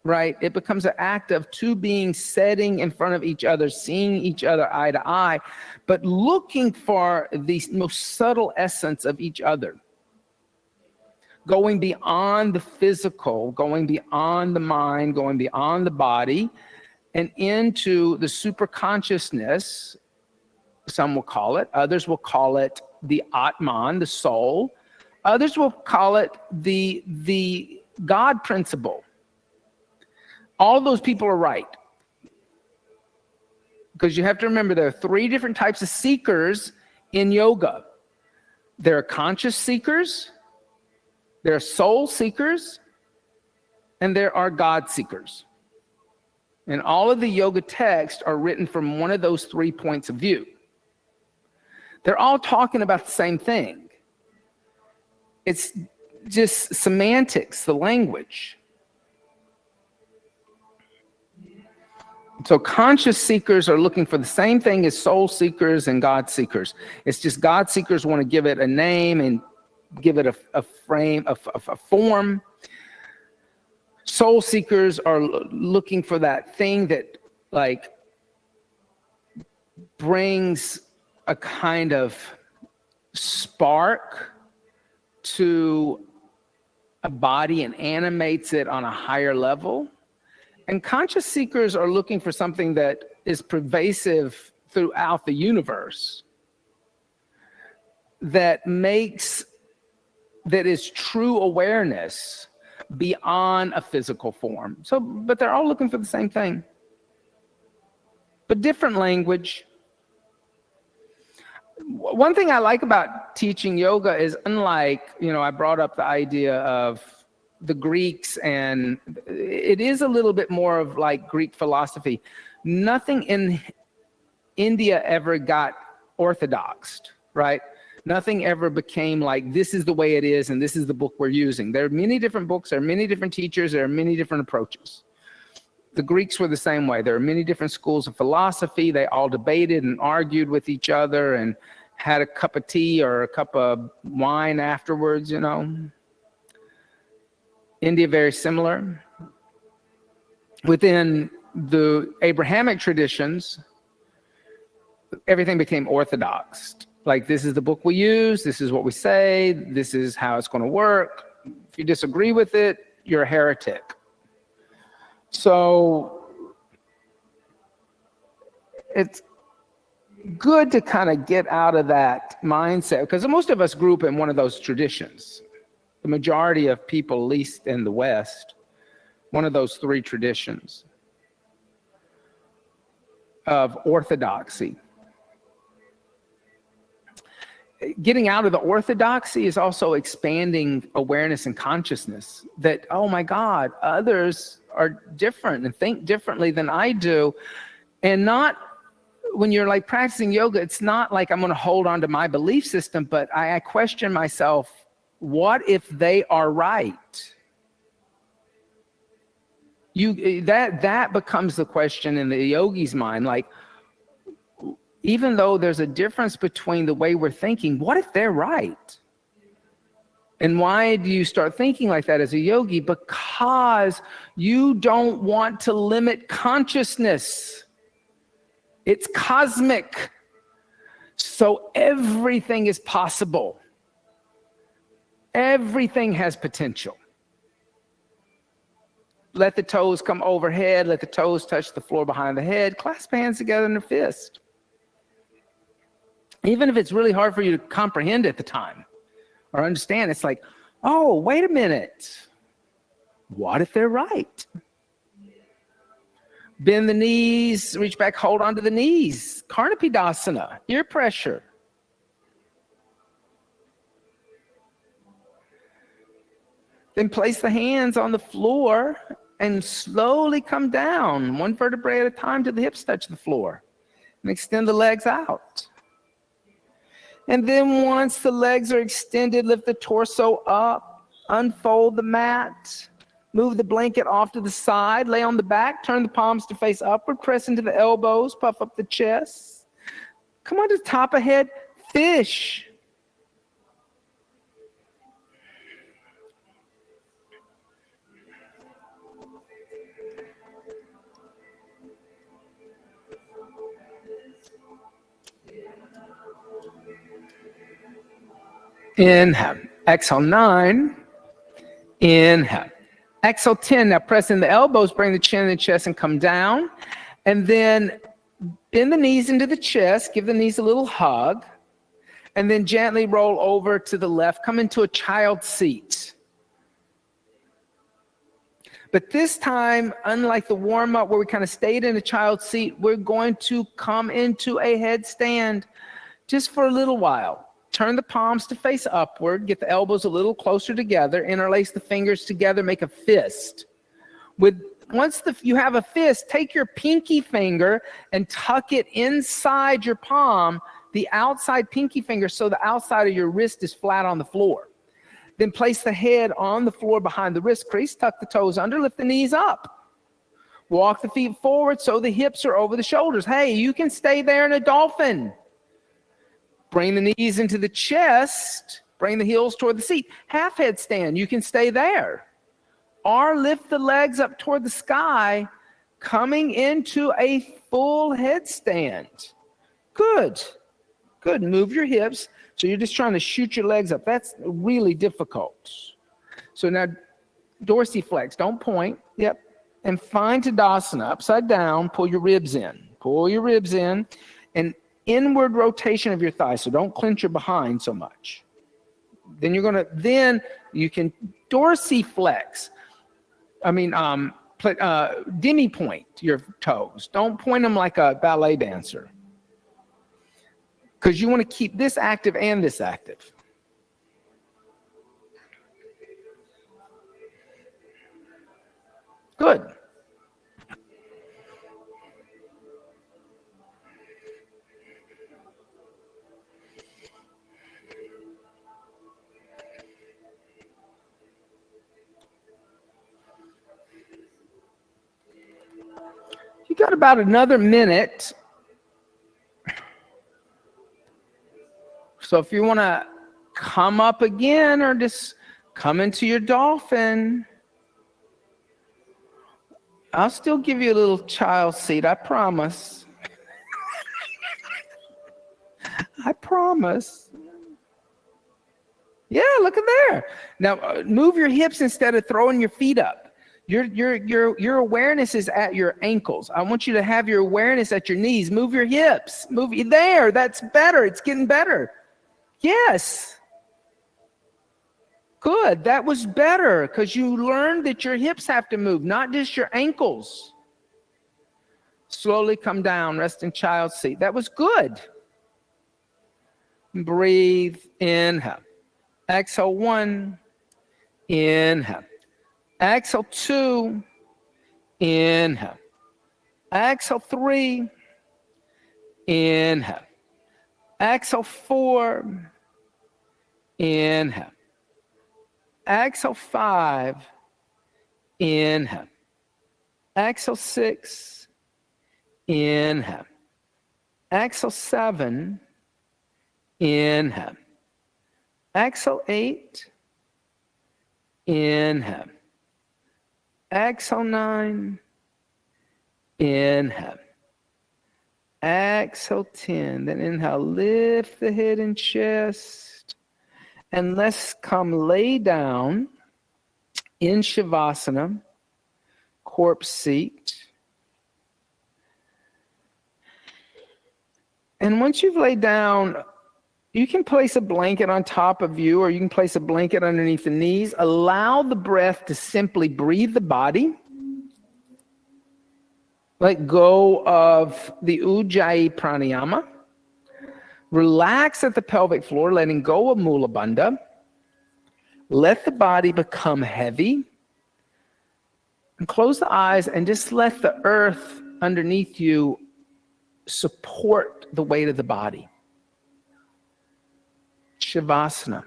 right? It becomes an act of two beings sitting in front of each other, seeing each other eye to eye, but looking for the most subtle essence of each other. Going beyond the physical, going beyond the mind, going beyond the body, and into the super consciousness, some will call it, others will call it the Atman, the soul. Others will call it the God principle. All of those people are right. Because you have to remember there are three different types of seekers in yoga. There are conscious seekers, there are soul seekers, and there are God seekers. And all of the yoga texts are written from one of those 3 points of view. They're all talking about the same thing. It's just semantics, the language. So conscious seekers are looking for the same thing as soul seekers and God seekers. It's just God seekers want to give it a name and give it a frame, a form. Soul seekers are looking for that thing that like brings a kind of spark to a body and animates it on a higher level. And conscious seekers are looking for something that is pervasive throughout the universe, that makes that is true awareness beyond a physical form. So, but they're all looking for the same thing, but different language. One thing I like about teaching yoga is, unlike, I brought up the idea of the Greeks, and it is a little bit more of like Greek philosophy. Nothing in India ever got orthodoxed, right? Nothing ever became like, this is the way it is, and this is the book we're using. There are many different books, there are many different teachers, there are many different approaches. The Greeks were the same way. There are many different schools of philosophy. They all debated and argued with each other and had a cup of tea or a cup of wine afterwards, India, very similar. Within the Abrahamic traditions, everything became orthodox. Like, this is the book we use, this is what we say, this is how it's going to work. If you disagree with it, you're a heretic. So it's good to kind of get out of that mindset, because most of us grew up in one of those traditions. The majority of people, at least in the West, one of those three traditions of orthodoxy. Getting out of the orthodoxy is also expanding awareness and consciousness that, oh my God, others are different and think differently than I do. And not, when you're like practicing yoga, it's not like I'm going to hold on to my belief system, but I question myself, what if they are right? That becomes the question in the yogi's mind. Like, even though there's a difference between the way we're thinking, what if they're right? And why do you start thinking like that as a yogi? Because you don't want to limit consciousness. It's cosmic. So everything is possible. Everything has potential. Let the toes come overhead. Let the toes touch the floor behind the head. Clasp hands together in a fist. Even if it's really hard for you to comprehend at the time or understand, it's like, oh, wait a minute. What if they're right? Bend the knees, reach back, hold onto the knees. Karnapidasana, ear pressure. Then place the hands on the floor and slowly come down, one vertebrae at a time till the hips touch the floor. And extend the legs out. And then once the legs are extended, lift the torso up, unfold the mat, move the blanket off to the side, lay on the back, turn the palms to face upward, press into the elbows, puff up the chest. Come on to the top of head, fish. Inhale, exhale 9, inhale, exhale 10. Now press in the elbows, bring the chin and the chest and come down. And then bend the knees into the chest, give the knees a little hug, and then gently roll over to the left, come into a child seat. But this time, unlike the warm-up where we kind of stayed in a child seat, we're going to come into a headstand just for a little while. Turn the palms to face upward, get the elbows a little closer together, interlace the fingers together, make a fist. Once you have a fist, take your pinky finger and tuck it inside your palm, the outside pinky finger, so the outside of your wrist is flat on the floor. Then place the head on the floor behind the wrist crease, tuck the toes under, lift the knees up. Walk the feet forward so the hips are over the shoulders. Hey, you can stay there in a dolphin. Bring the knees into the chest, bring the heels toward the seat. Half headstand, you can stay there. Or lift the legs up toward the sky, coming into a full headstand. Good, good. Move your hips. So you're just trying to shoot your legs up. That's really difficult. So now dorsiflex, don't point. Yep. And find Tadasana, upside down, pull your ribs in. Pull your ribs in. And inward rotation of your thighs, so don't clench your behind so much. Then then you can dorsiflex. Demi point your toes. Don't point them like a ballet dancer, because you want to keep this active and this active. Good. You got about another minute. So if you want to come up again or just come into your dolphin, I'll still give you a little child seat, I promise. I promise. Yeah, look at there. Now move your hips instead of throwing your feet up. Your awareness is at your ankles. I want you to have your awareness at your knees. Move your hips. Move there. That's better. It's getting better. Yes. Good. That was better, because you learned that your hips have to move, not just your ankles. Slowly come down. Rest in child's seat. That was good. Breathe. Inhale. Exhale 1. Inhale. Exhale 2. Inhale. Exhale 3. Inhale. Exhale 4. Inhale. Exhale 5. Inhale. Exhale 6. Inhale. Exhale 7. Inhale. Exhale 8. Inhale. Exhale 9. Inhale. Exhale 10. Then inhale, lift the head and chest. And let's come lay down in Shavasana, corpse seat. And once you've laid down, you can place a blanket on top of you, or you can place a blanket underneath the knees. Allow the breath to simply breathe the body. Let go of the Ujjayi pranayama. Relax at the pelvic floor, letting go of Mula Bandha. Let the body become heavy. And close the eyes and just let the earth underneath you support the weight of the body. Shavasana.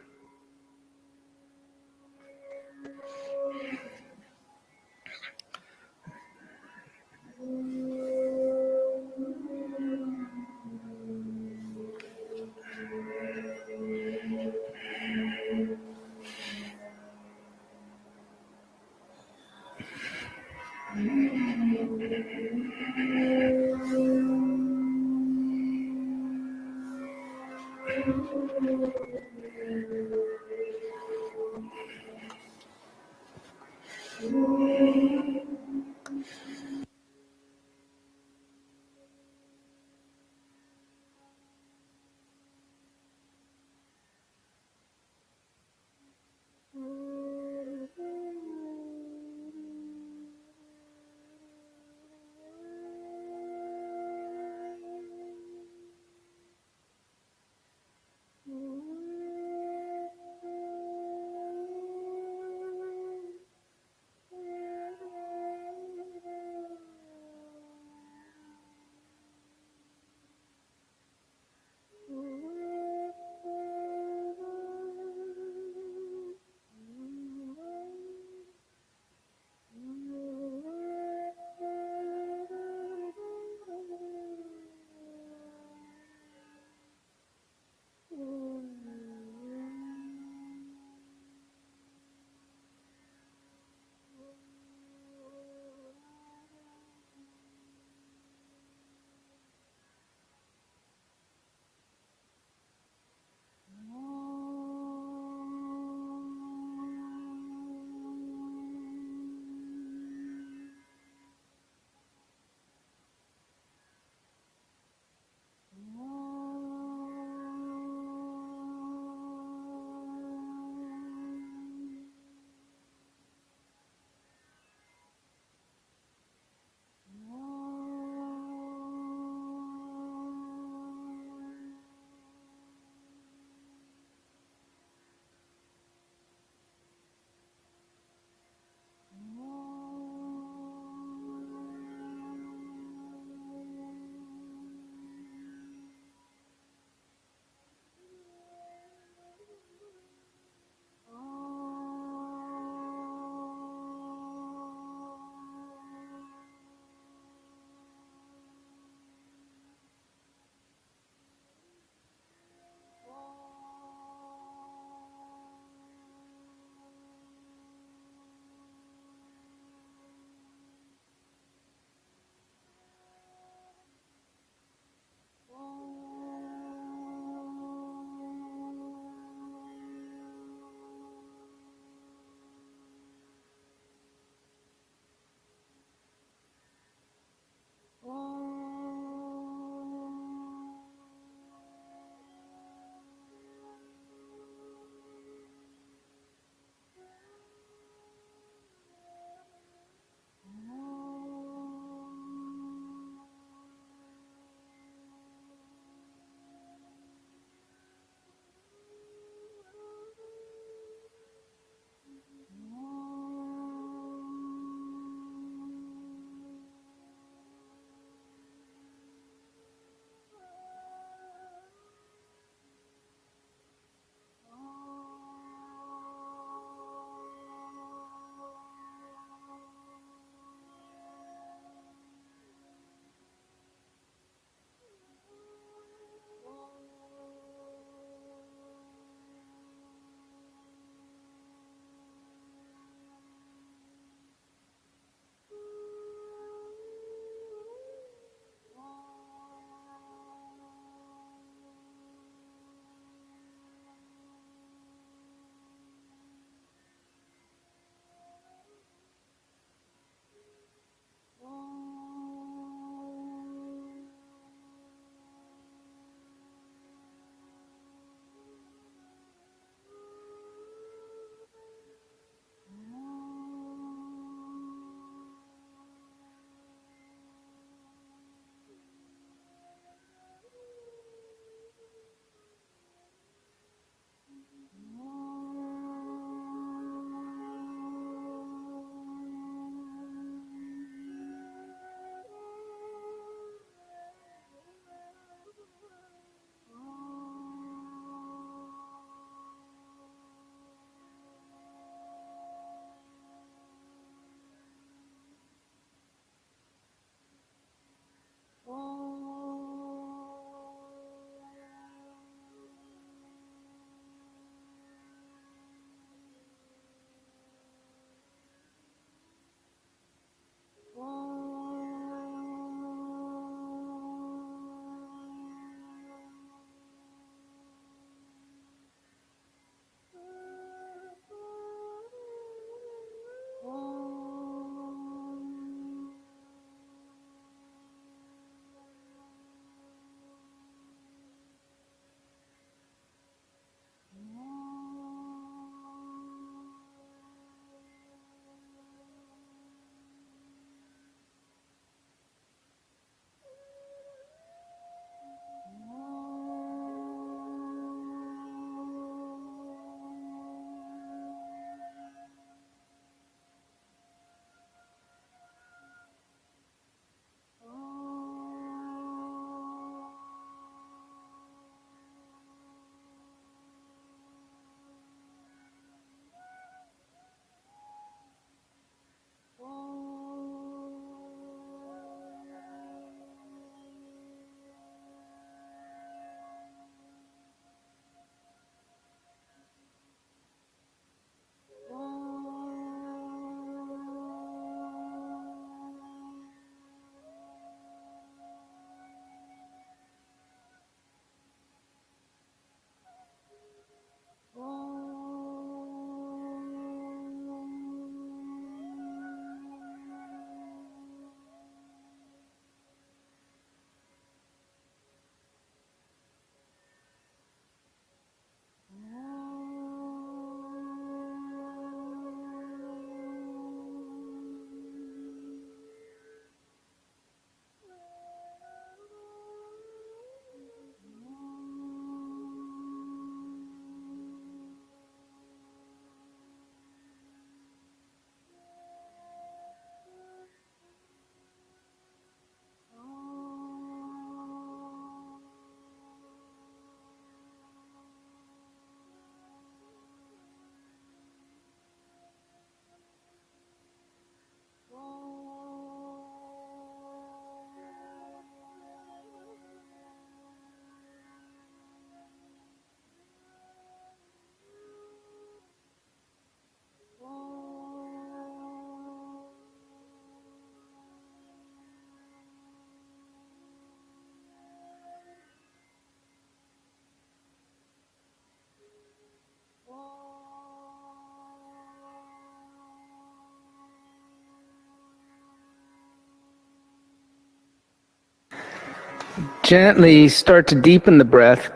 Gently start to deepen the breath.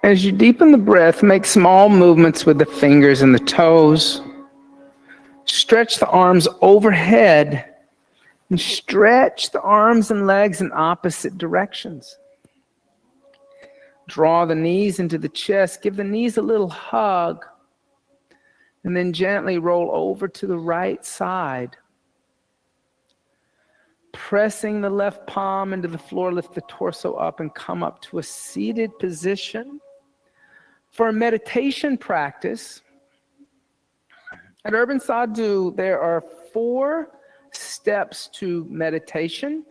As you deepen the breath, make small movements with the fingers and the toes. Stretch the arms overhead and stretch the arms and legs in opposite directions. Draw the knees into the chest. Give the knees a little hug. And then gently roll over to the right side. Pressing the left palm into the floor, lift the torso up and come up to a seated position. For a meditation practice, at Urban Sadhu, there are 4 steps to meditation.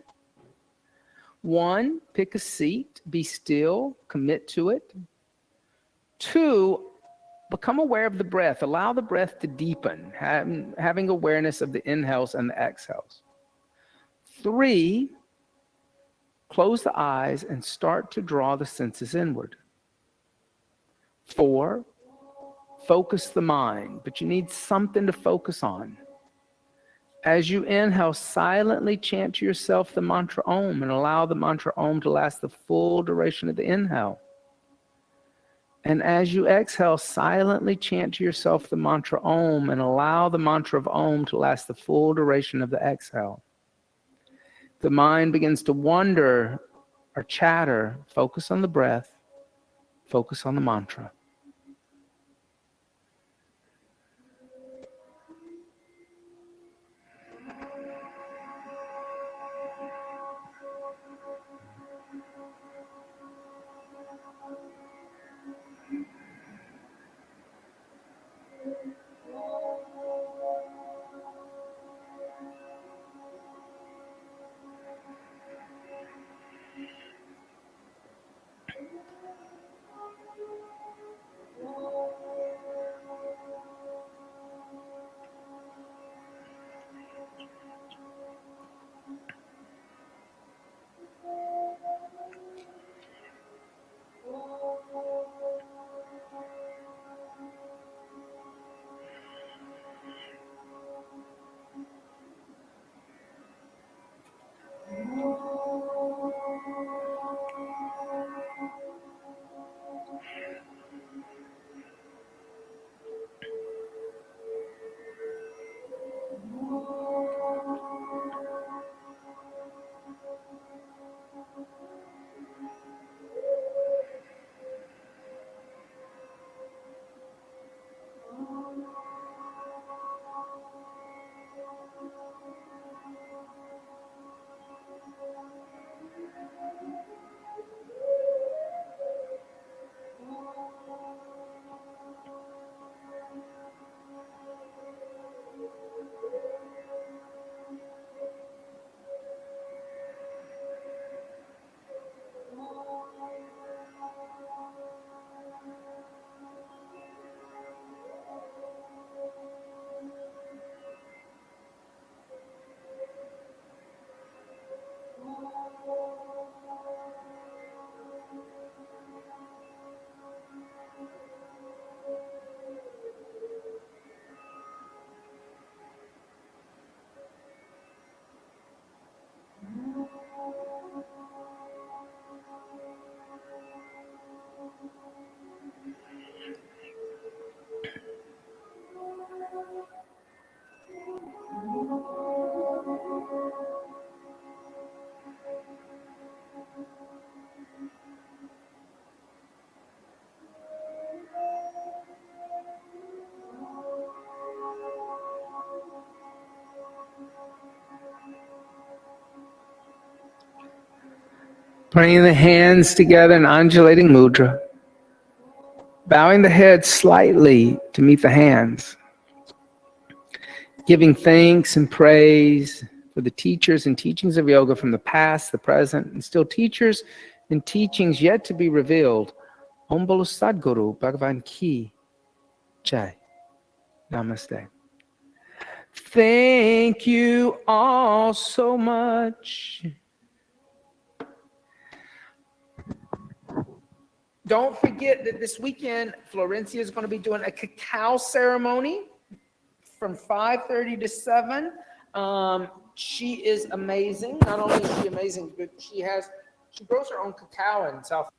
1, pick a seat, be still, commit to it. 2, become aware of the breath. Allow the breath to deepen, having awareness of the inhales and the exhales. 3, close the eyes and start to draw the senses inward. 4, focus the mind, but you need something to focus on. As you inhale, silently chant to yourself the mantra Om and allow the mantra Om to last the full duration of the inhale. And as you exhale, silently chant to yourself the mantra Om and allow the mantra of Om to last the full duration of the exhale. The mind begins to wander or chatter. Focus on the breath. Focus on the mantra. Bringing the hands together in undulating mudra. Bowing the head slightly to meet the hands. Giving thanks and praise for the teachers and teachings of yoga from the past, the present, and still teachers and teachings yet to be revealed. Om Bolo Sadguru Bhagavan Ki Jai. Namaste. Thank you all so much. Don't forget that this weekend, Florencia is going to be doing a cacao ceremony from 5:30 to 7. She is amazing. Not only is she amazing, but she has She grows her own cacao in South